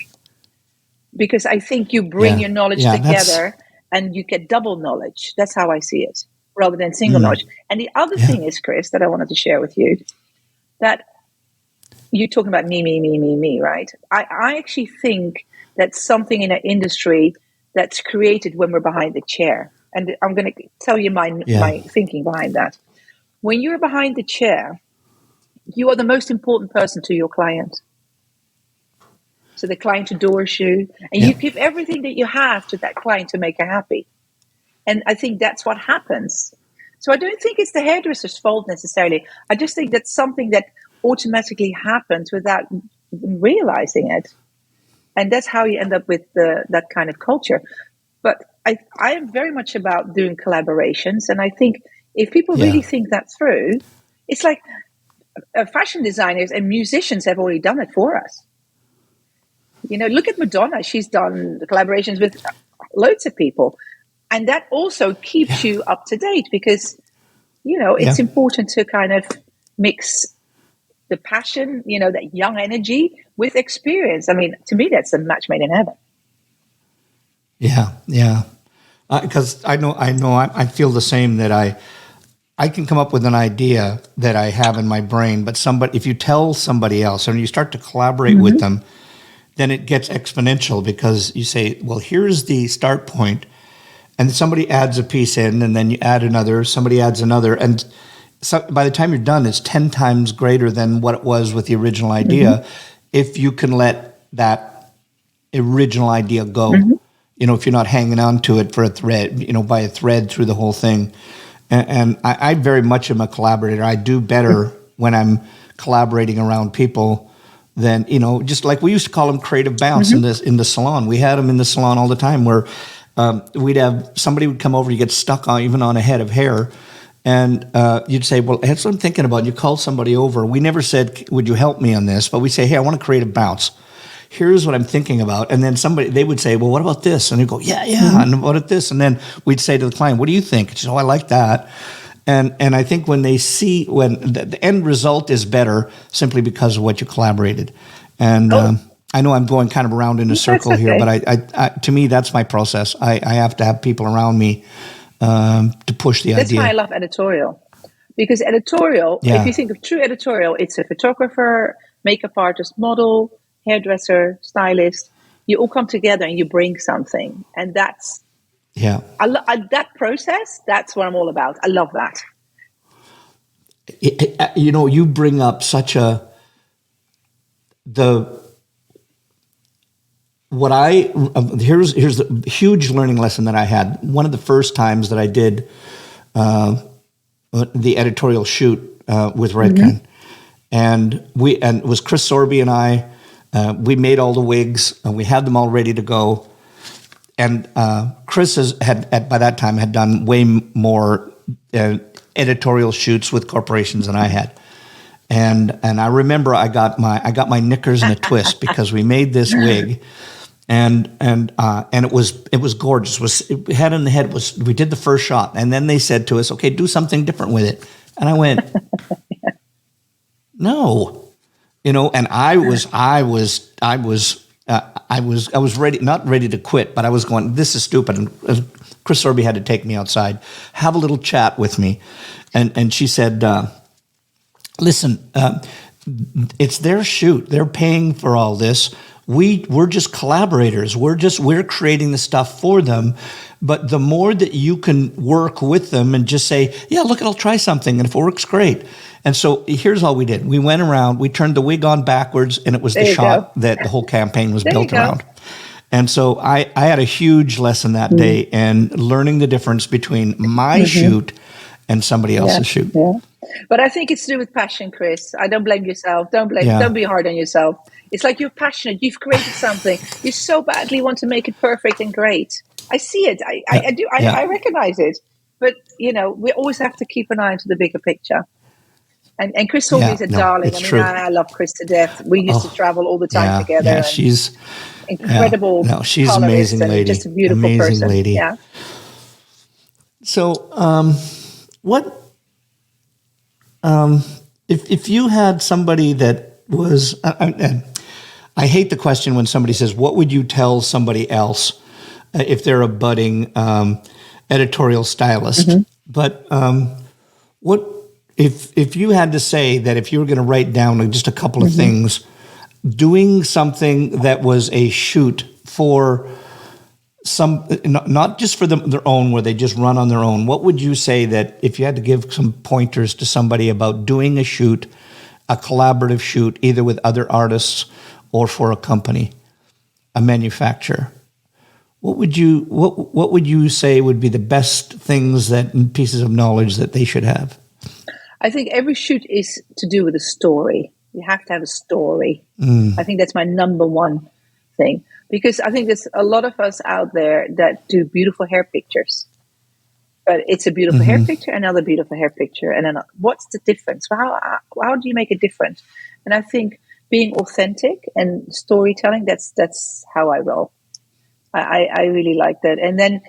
because I think you bring your knowledge together and you get double knowledge. That's how I see it, rather than single knowledge. And the other thing is, Chris, that I wanted to share with you, that you're talking about me, right? I actually think that's something in our industry that's created when we're behind the chair. And I'm going to tell you my thinking behind that. When you're behind the chair, you are the most important person to your client. So the client adores you, and you give everything that you have to that client to make her happy. And I think that's what happens. So I don't think it's the hairdresser's fault necessarily. I just think that's something that automatically happens without realizing it. And that's how you end up with that kind of culture. But I am very much about doing collaborations. And I think if people really think that through, it's like fashion designers and musicians have already done it for us. Look at Madonna. She's done collaborations with loads of people. And that also keeps you up to date because, it's important to kind of mix the passion, that young energy with experience. I mean, to me, that's a match made in heaven. Yeah. Because I feel the same, that I can come up with an idea that I have in my brain, but if you tell somebody else and you start to collaborate with them, then it gets exponential because you say, well, here's the start point, and somebody adds a piece in, and then you add another, somebody adds another, and so by the time you're done, it's 10 times greater than what it was with the original idea if you can let that original idea go. If you're not hanging on to it for a thread, by a thread through the whole thing. And I very much am a collaborator. I do better when I'm collaborating around people than, just like we used to call them creative bounce in the salon. We had them in the salon all the time where we'd have somebody would come over, you get stuck even on a head of hair. And you'd say, well, that's what I'm thinking about. You called somebody over. We never said, would you help me on this? But we say, hey, I want to create a bounce. Here's what I'm thinking about. And then they would say, well, what about this? And they'd go, yeah. And what about this? And then we'd say to the client, what do you think? And she'd say, oh, I like that. And I think when they see, when the end result is better simply because of what you collaborated. And I know I'm going kind of around in a circle here, but I to me, that's my process. I have to have people around me to push the idea. That's why I love editorial. Because editorial, if you think of true editorial, it's a photographer, makeup artist, model, hairdresser, stylist. You all come together and you bring something. And that's, that process, that's what I'm all about. I love that. You bring up such a here's the huge learning lesson that I had. One of the first times that I did the editorial shoot with Redken, and it was Chris Sorbie and I. We made all the wigs and we had them all ready to go. And Chris by that time had done way more editorial shoots with corporations than I had. And I remember I got my knickers in a twist because we made this wig, and it was gorgeous. Head in the head we did the first shot, and then they said to us, "Okay, do something different with it." And I went, "No," and I was ready, not ready to quit, but I was going, "This is stupid." And Chris Sorbie had to take me outside, have a little chat with me, and she said, "Listen, it's their shoot. They're paying for all this. We're just collaborators. We're creating the stuff for them. But the more that you can work with them and just say, yeah, look, I'll try something, and if it works, great." And so here's all we did. We went around, we turned the wig on backwards, and it was the shot that the whole campaign was built around. And so I had a huge lesson that day and learning the difference between my shoot and somebody else's shoot. Yeah. But I think it's to do with passion, Chris. I don't blame yourself. Don't be hard on yourself. It's like you're passionate. You've created something. You so badly want to make it perfect and great. I see it. I do. I recognize it. But, we always have to keep an eye into the bigger picture. And Chris Sorbie is a darling. I love Chris to death. We used to travel all the time together. Yeah, she's incredible. She's an amazing lady. Just a beautiful person. Lady. Yeah. So, what if you had somebody that was? I hate the question when somebody says, "What would you tell somebody else if they're a budding editorial stylist?" But what if you had to say that if you were going to write down just a couple of things, doing something that was a shoot for some, not just for their own, where they just run on their own, what would you say that if you had to give some pointers to somebody about doing a shoot, a collaborative shoot, either with other artists or for a company, a manufacturer? What would you say would be the best things pieces of knowledge that they should have? I think every shoot is to do with a story. You have to have a story. I think that's my number one thing, because I think there's a lot of us out there that do beautiful hair pictures, but it's a beautiful hair picture, another beautiful hair picture, and then what's the difference? How do you make a difference? And I think being authentic and storytelling, that's how I roll. I really like that. And then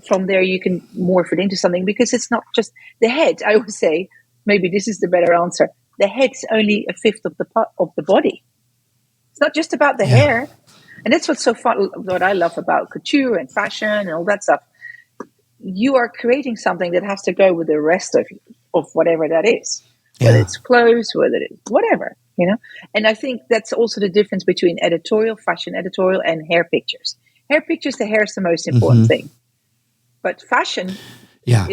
from there, you can morph it into something, because it's not just the head. I would say, maybe this is the better answer. The head's only a fifth of the body. It's not just about the hair. And that's what's so fun, what I love about couture and fashion and all that stuff. You are creating something that has to go with the rest of whatever that is. Whether it's clothes, whether it's whatever, And I think that's also the difference between editorial, fashion editorial, and hair pictures. Hair pictures, the hair is the most important thing. But fashion,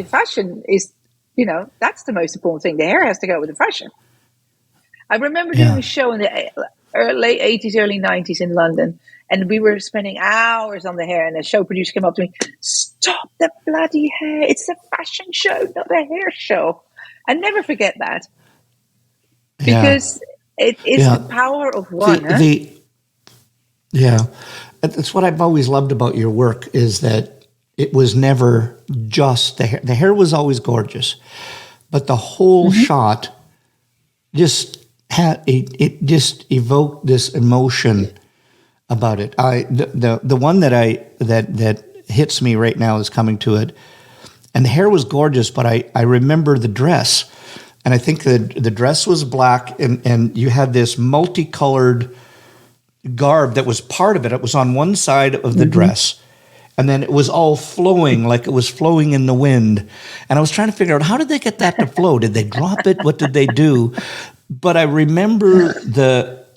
fashion is, that's the most important thing. The hair has to go with the fashion. I remember doing a show in the late 80s, early 90s in London, and we were spending hours on the hair, and the show producer came up to me, "Stop the bloody hair. It's a fashion show, not a hair show." I never forget that. Because it is the power of one. That's what I've always loved about your work, is that it was never just the hair. The hair was always gorgeous, but the whole shot just just evoked this emotion about it. The one that hits me right now is Coming to It, and the hair was gorgeous, but I remember the dress, and I think the dress was black, and you had this multicolored garb that was part of it. It was on one side of the dress, and then it was all flowing, like it was flowing in the wind. And I was trying to figure out, how did they get that to flow? Did they drop it? What did they do? But I remember that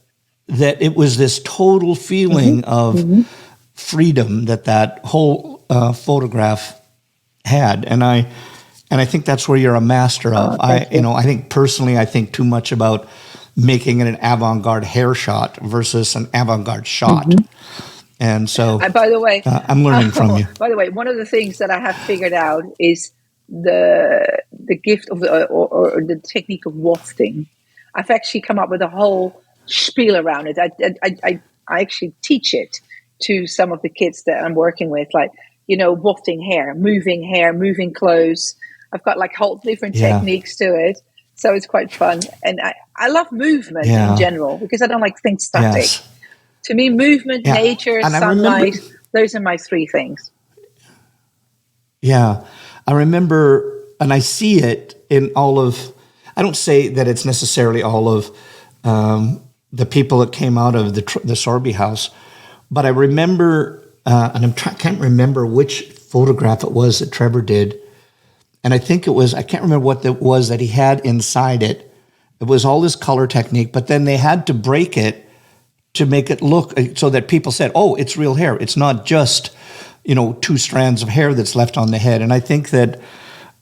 it was this total feeling of freedom that whole photograph had, and I think that's where you're a master of. I think personally, I think too much about making it an avant-garde hair shot versus an avant-garde shot. And so, by the way, I'm learning from you. By the way, one of the things that I have figured out is the gift of or the technique of wafting. I've actually come up with a whole spiel around it. I actually teach it to some of the kids that I'm working with, like, wafting hair, moving clothes. I've got like whole different techniques to it. So it's quite fun. And I love movement in general because I don't like things static. Yes. To me, movement, nature, and sunlight, those are my three things. Yeah. I remember, and I see it in all of, I don't say that it's necessarily all of the people that came out of the Sorbie house, but I remember, and I can't remember which photograph it was that Trevor did. And I think it was, I can't remember what it was that he had inside it. It was all this color technique, but then they had to break it to make it look so that people said, oh, it's real hair. It's not just, two strands of hair that's left on the head. And I think that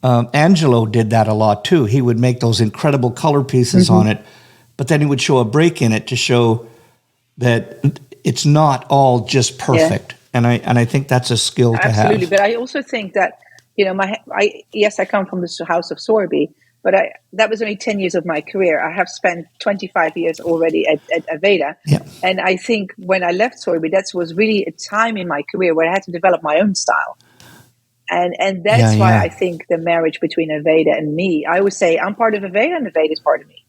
Angelo did that a lot too. He would make those incredible color pieces on it, but then he would show a break in it to show that it's not all just perfect. And I think that's a skill to have. Absolutely. But I also think that, I come from the house of Sorbie, but that was only 10 years of my career. I have spent 25 years already at Aveda. Yeah. And I think when I left Sorbie, that was really a time in my career where I had to develop my own style. And that's why I think the marriage between Aveda and me, I always say I'm part of Aveda and Aveda is part of me.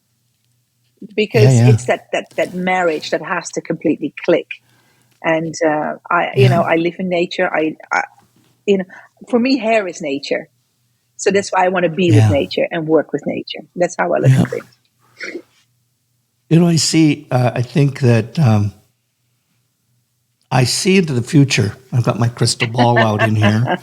Because it's that marriage that has to completely click. And I live in nature. For me, hair is nature. So that's why I want to be with nature and work with nature. That's how I look at things. I see, I think that I see into the future. I've got my crystal ball out in here.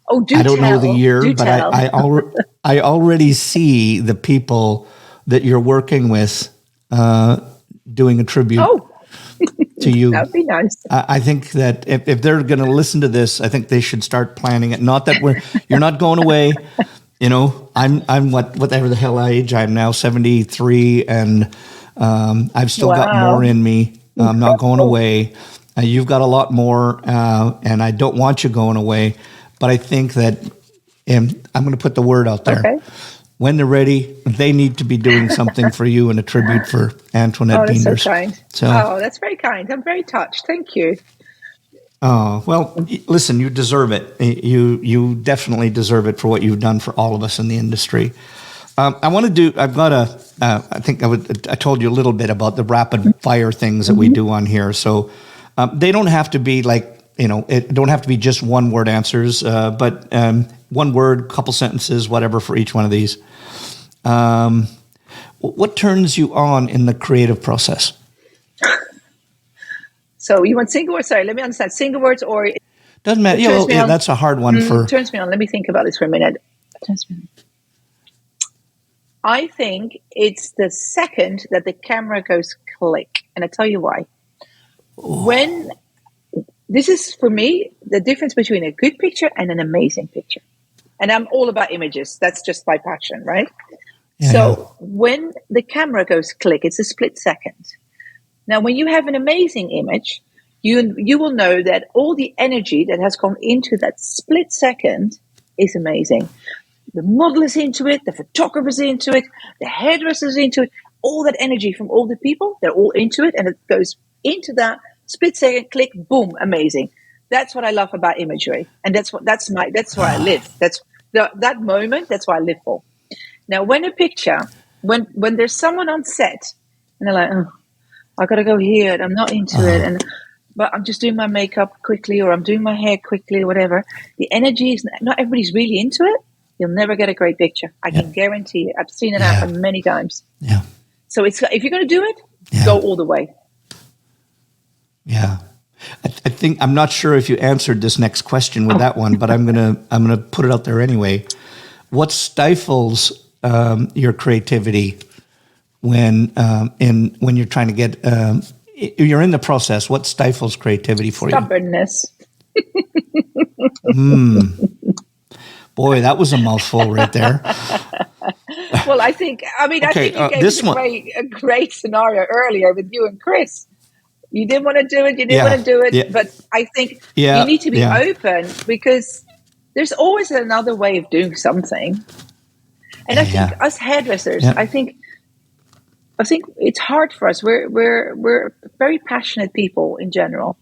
I don't know the year, but I already see the people that you're working with doing a tribute to you. That'd be nice. I think that if they're going to listen to this, I think they should start planning it. Not that you're not going away. I'm whatever the hell age I'm now, 73, and I've still got more in me. I'm not going away. You've got a lot more, and I don't want you going away. But I think that, and I'm going to put the word out there. Okay. When they're ready, they need to be doing something for you in a tribute for Antoinette Beenders. That's so kind. That's very kind. I'm very touched. Thank you. Oh, well, listen, you deserve it. You definitely deserve it for what you've done for all of us in the industry. I want to do, I've got I think I told you a little bit about the rapid fire things that we do on here. So they don't have to be like, it don't have to be just one word answers, but one word, couple sentences, whatever for each one of these. What turns you on in the creative process? So you want single words? Sorry, let me understand. Single words or... Doesn't matter. That's a hard one for... Turns me on. Let me think about this for a minute. I think it's the second that the camera goes click. And I'll tell you why. When... This is, for me, the difference between a good picture and an amazing picture. And I'm all about images. That's just my passion, right? Yeah. So when the camera goes click, it's a split second. Now, when you have an amazing image, you will know that all the energy that has gone into that split second is amazing. The model is into it, the photographer's into it, the hairdresser's into it. All that energy from all the people, they're all into it, and it goes into that split second, click, boom, amazing. That's what I love about imagery, and that's where I live. That's that moment. That's what I live for. Now, when a picture, when there's someone on set, and they're like, oh, I gotta go here, and I'm not into it, but I'm just doing my makeup quickly, or I'm doing my hair quickly, or whatever. The energy is not everybody's really into it. You'll never get a great picture. I can guarantee it. I've seen it happen many times. Yeah. So if you're going to do it, go all the way. Yeah, I think I'm not sure if you answered this next question with that one, but I'm gonna put it out there anyway. What stifles your creativity when you're trying to get you're in the process? What stifles creativity for Stubbornness. you? Boy, that was a mouthful right there. Well, I think you gave us a great scenario earlier with you and Chris. You didn't want to do it. You didn't want to do it. Yeah. But I think you need to be open, because there's always another way of doing something. And I think us hairdressers, I think it's hard for us. We're very passionate people in general,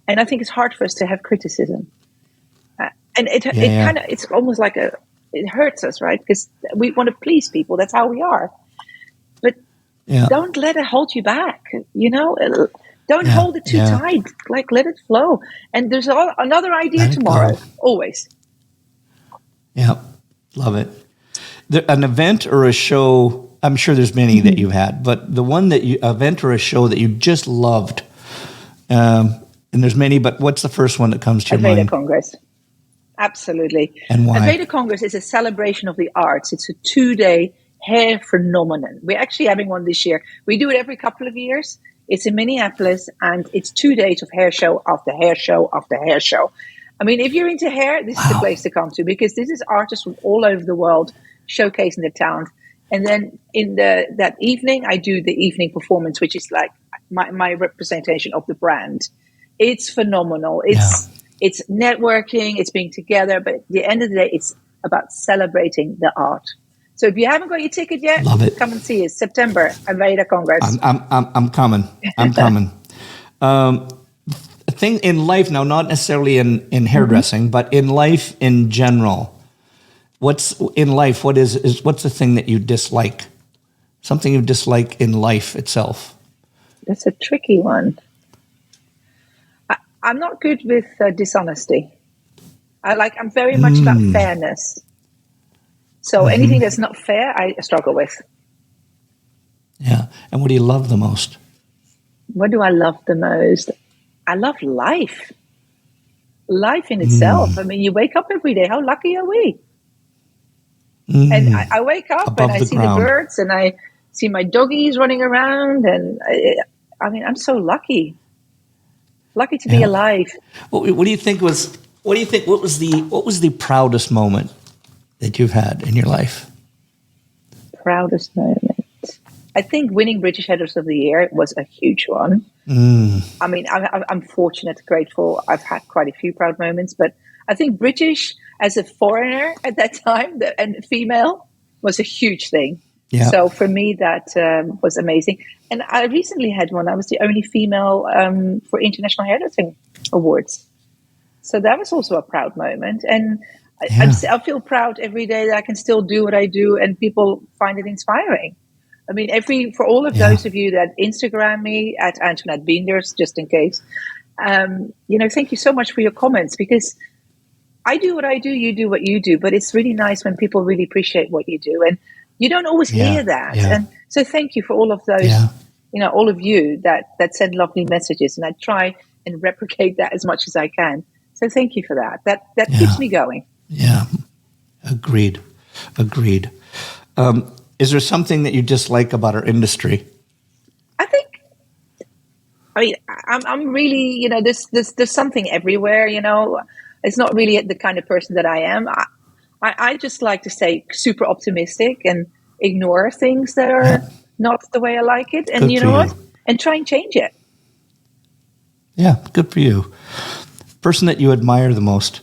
and I think it's hard for us to have criticism. And it's almost like it hurts us, right? Because we want to please people. That's how we are. But don't let it hold you back. Don't hold it too tight. Like, let it flow. And there's another idea tomorrow. Always. Yeah, love it. An event or a show, I'm sure there's many that you've had, but the one event or a show that you just loved, and there's many, but what's the first one that comes to your mind? Aveda Congress. Absolutely. And why? Aveda Congress is a celebration of the arts. It's a 2-day hair phenomenon. We're actually having one this year. We do it every couple of years. It's in Minneapolis, and it's 2 days of hair show after hair show after hair show. I mean, if you're into hair, this is the place to come to, because this is artists from all over the world showcasing their talent. And then in that evening, I do the evening performance, which is like my representation of the brand. It's phenomenal. It's networking, it's being together, but at the end of the day, it's about celebrating the art. So if you haven't got your ticket yet, come and see us. September, Aveda Congress. I'm coming. I'm coming. A thing in life now, not necessarily in hairdressing, but in life in general. What's the thing that you dislike? Something you dislike in life itself? That's a tricky one. I'm not good with dishonesty. I'm very much about fairness. So anything that's not fair, I struggle with. Yeah. And what do you love the most? What do I love the most? I love life. Life in itself. I mean, you wake up every day. How lucky are we? And I wake up above and I see the birds, and I see my doggies running around, and I'm so lucky. Lucky to be alive. What do you think was the proudest moment that you've had in your life? Proudest moment. I think winning British Hairdresser of the Year was a huge one. I mean, I'm fortunate, grateful. I've had quite a few proud moments, but I think British as a foreigner at that time and female was a huge thing. Yeah. So for me, that was amazing. And I recently had one. I was the only female for International Hairdressing Awards. So that was also a proud moment. And I feel proud every day that I can still do what I do and people find it inspiring. I mean, for all of those of you that Instagram me at Antoinette Beenders, just in case, thank you so much for your comments, because I do what I do, you do what you do, but it's really nice when people really appreciate what you do. And you don't always hear that. Yeah. And so thank you for all of those, all of you that send lovely messages. And I try and replicate that as much as I can. So thank you for that. That keeps me going. Yeah. Agreed. Is there something that you dislike about our industry? I'm really, there's something everywhere, It's not really the kind of person that I am. I just like to stay super optimistic and ignore things that are not the way I like it. And you know what? And try and change it. Yeah, good for you. Person that you admire the most?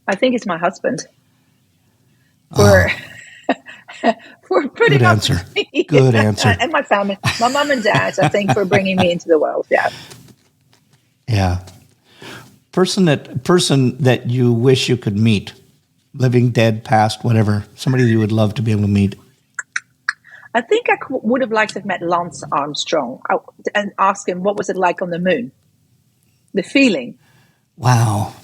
I think it's my husband. For putting up with me. Good answer. And my family, my mom and dad, I think, for bringing me into the world. Yeah. Yeah. Person that you wish you could meet, living, dead, past, whatever. Somebody you would love to be able to meet. I think I would have liked to have met Lance Armstrong and ask him what was it like on the moon. The feeling. Wow.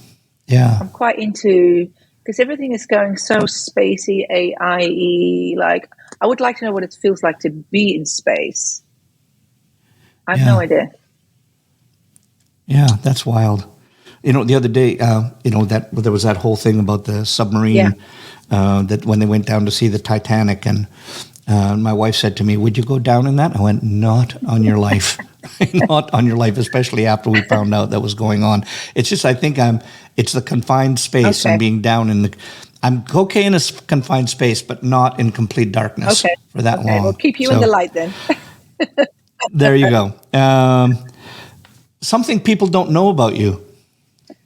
Yeah. I'm quite into, because everything is going so spacey, AI-y. Like, I would like to know what it feels like to be in space. I have no idea. Yeah, that's wild. The other day, that there was that whole thing about the submarine that when they went down to see the Titanic, and my wife said to me, "Would you go down in that?" I went, "Not on your life. not on your life, especially after we found out that was going on. It's just, I think it's the confined space and being down I'm okay in a confined space, but not in complete darkness for that long. We'll keep you in the light then. There you go. Something people don't know about you.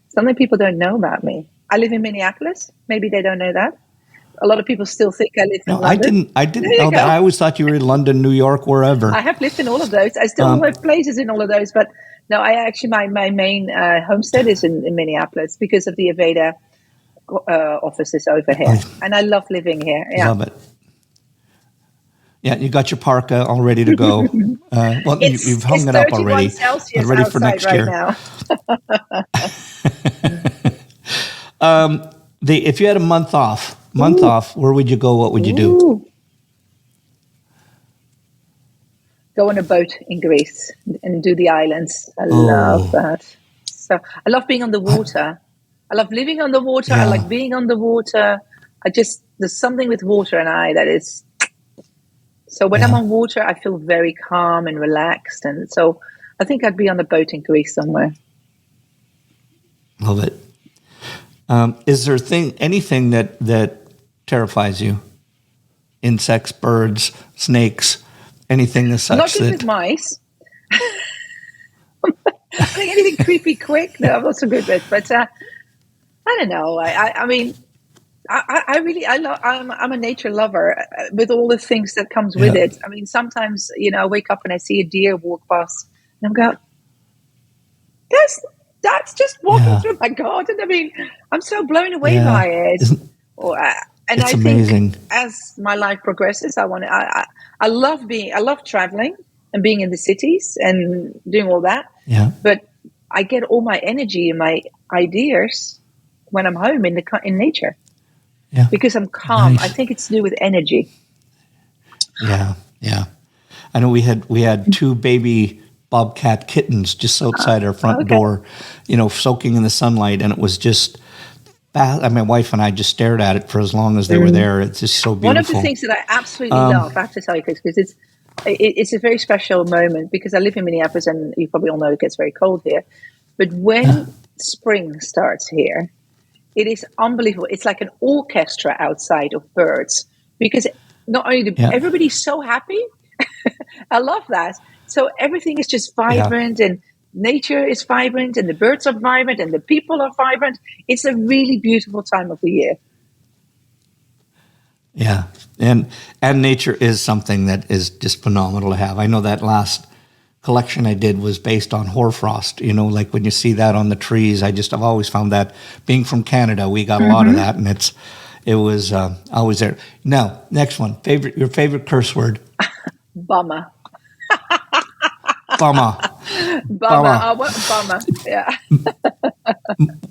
Something people don't know about me. I live in Minneapolis. Maybe they don't know that. A lot of people still think I live in London. I didn't know that. I always thought you were in London, New York, wherever. I have lived in all of those. I still have places in all of those, but no, my main homestead is in Minneapolis because of the Aveda offices over here. And I love living here. Yeah. Love it. Yeah, you got your parka all ready to go. You've hung it up already. Celsius ready for next year. Now. If you had a month off, where would you go? What would you do? Go on a boat in Greece and do the islands. I love that. So I love being on the water. I love living on the water. I like being on the water. There's something with water and I that is. So when I'm on water, I feel very calm and relaxed. And so I think I'd be on a boat in Greece somewhere. Love it. Is there anything that terrifies you? Insects, birds, snakes, anything as such? Not good with mice. I think anything creepy quick, no, I'm not so good with. But I don't know. I mean, I'm a nature lover with all the things that comes with it. I mean, sometimes, I wake up and I see a deer walk past and I'm going, that's just walking through my garden. I mean, I'm so blown away by it. It's amazing. Think as my life progresses, I love traveling and being in the cities and doing all that. Yeah. But I get all my energy and my ideas when I'm home in nature. Yeah. Because I'm calm. Nice. I think it's to do with energy. Yeah, yeah. I know we had two baby bobcat kittens just outside our front door, soaking in the sunlight, and it was just. My wife and I just stared at it for as long as they were there. It's just so beautiful. One of the things that I absolutely love, I have to tell you, Chris, because it's a very special moment. Because I live in Minneapolis, and you probably all know it gets very cold here. But when spring starts here. It is unbelievable. It's like an orchestra outside of birds because not only everybody's so happy. I love that. So everything is just vibrant and nature is vibrant and the birds are vibrant and the people are vibrant. It's a really beautiful time of the year. Yeah. And nature is something that is just phenomenal to have. I know that last collection I did was based on hoarfrost, like when you see that on the trees. I've always found that, being from Canada, we got a lot of that, and it was always there. Now, next one, your favorite curse word? Bummer. Bummer. Bummer. Bummer. Yeah.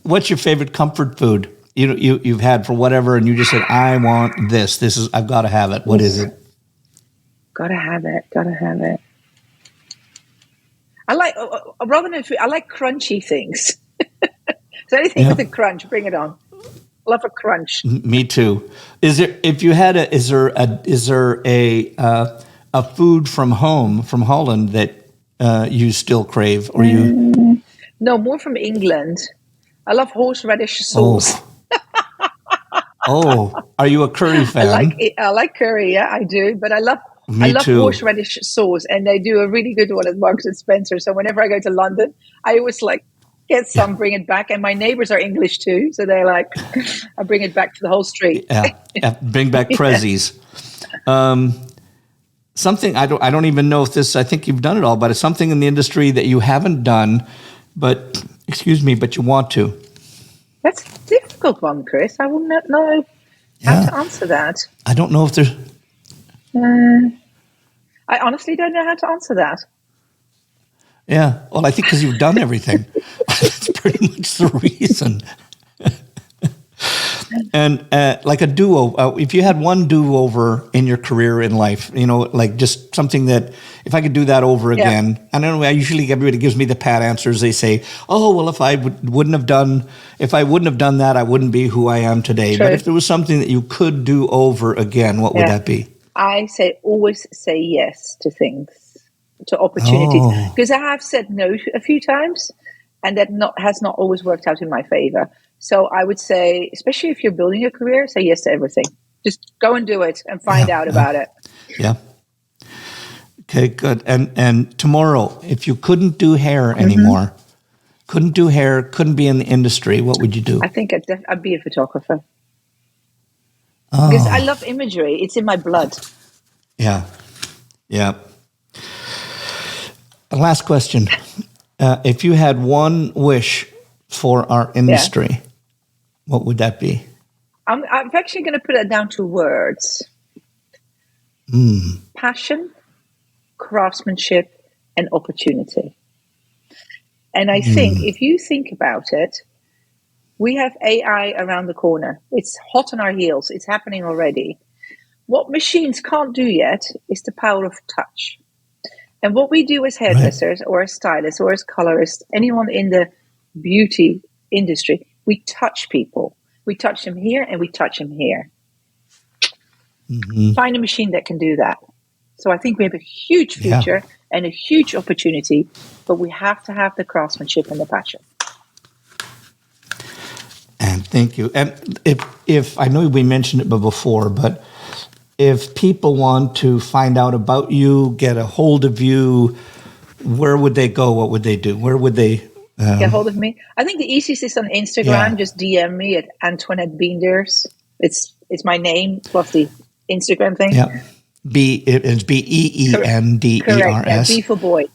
What's your favorite comfort food? You've had for whatever, and you just said, I want this. I've got to have it. What is it? Gotta have it. I like, rather than food, I like crunchy things. So anything with a crunch, bring it on. Love a crunch. Me too. Is there a food from Holland that you still crave, or you? No, more from England. I love horseradish sauce. Are you a curry fan? I like curry. Yeah, I do. But I love horseradish sauce, and they do a really good one at Marks and Spencer. So whenever I go to London, I always get some, bring it back. And my neighbors are English too, so they're I bring it back to the whole street. Bring back Prezzies. Something I don't even know if this. I think you've done it all, but it's something in the industry that you haven't done, but you want to. That's a difficult one, Chris. I will not know how to answer that. I don't know if there's. I honestly don't know how to answer that. Yeah, well, I think because you've done everything. That's pretty much the reason. And like a do-over, if you had one do-over in your career in life, like just something that, if I could do that over again, I don't know, everybody gives me the pat answers. They say, oh, well, if I wouldn't have done that, I wouldn't be who I am today. True. But if there was something that you could do over again, what would that be? I always say yes to things. to opportunities, Oh. because I have said no a few times, and that has not always worked out in my favor. So I would say, especially if you're building a career, say yes to everything. Just go and do it and find out about it. Yeah. Okay, good. And tomorrow, if you couldn't do hair anymore, couldn't be in the industry, what would you do? I think I'd be a photographer. Because I love imagery. It's in my blood. Yeah. Yeah. Last question. If you had one wish for our industry, what would that be? I'm actually going to put it down to words. Passion, craftsmanship, and opportunity. And I think if you think about it, we have AI around the corner. It's hot on our heels. It's happening already. What machines can't do yet is the power of touch. And what we do as hairdressers or as stylists or as colorists, anyone in the beauty industry, we touch people. We touch them here and we touch them here. Find a machine that can do that. So I think we have a huge future and a huge opportunity, but we have to have the craftsmanship and the passion. And thank you. And if I know we mentioned it before, but if people want to find out about you, get a hold of you, where would they go? What would they do? Where would they get hold of me? I think the easiest is on Instagram. Just DM me at Antoinette Beenders. It's my name plus the Instagram thing. Yeah. It's Beenders. Correct. Yeah, B for boy.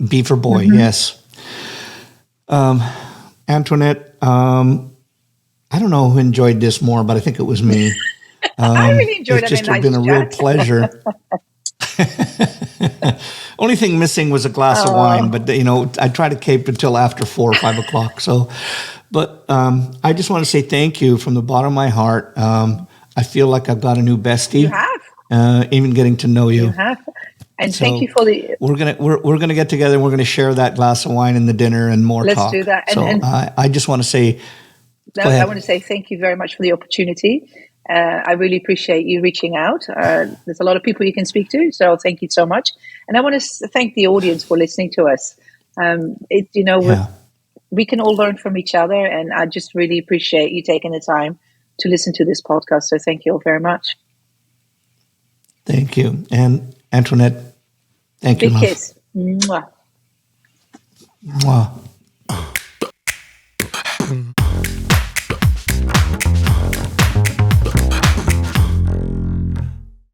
B for boy, yes. Antoinette, I don't know who enjoyed this more, but I think it was me. I really enjoyed it. It's just been a real pleasure. Only thing missing was a glass of wine, but I try to keep it till after 4 or 5 o'clock. So, but I just want to say thank you from the bottom of my heart. I feel like I've got a new bestie. You have. Even getting to know you. You have. And so thank you for the. We're gonna get together and we're gonna share that glass of wine and the dinner and more talk. Let's do that. And I just want to say. I want to say thank you very much for the opportunity. I really appreciate you reaching out. There's a lot of people you can speak to, so thank you so much. And I want to thank the audience for listening to us. We can all learn from each other, and I just really appreciate you taking the time to listen to this podcast. So thank you all very much. Thank you. And Antoinette, thank you. Big kiss. Mwah. Mwah.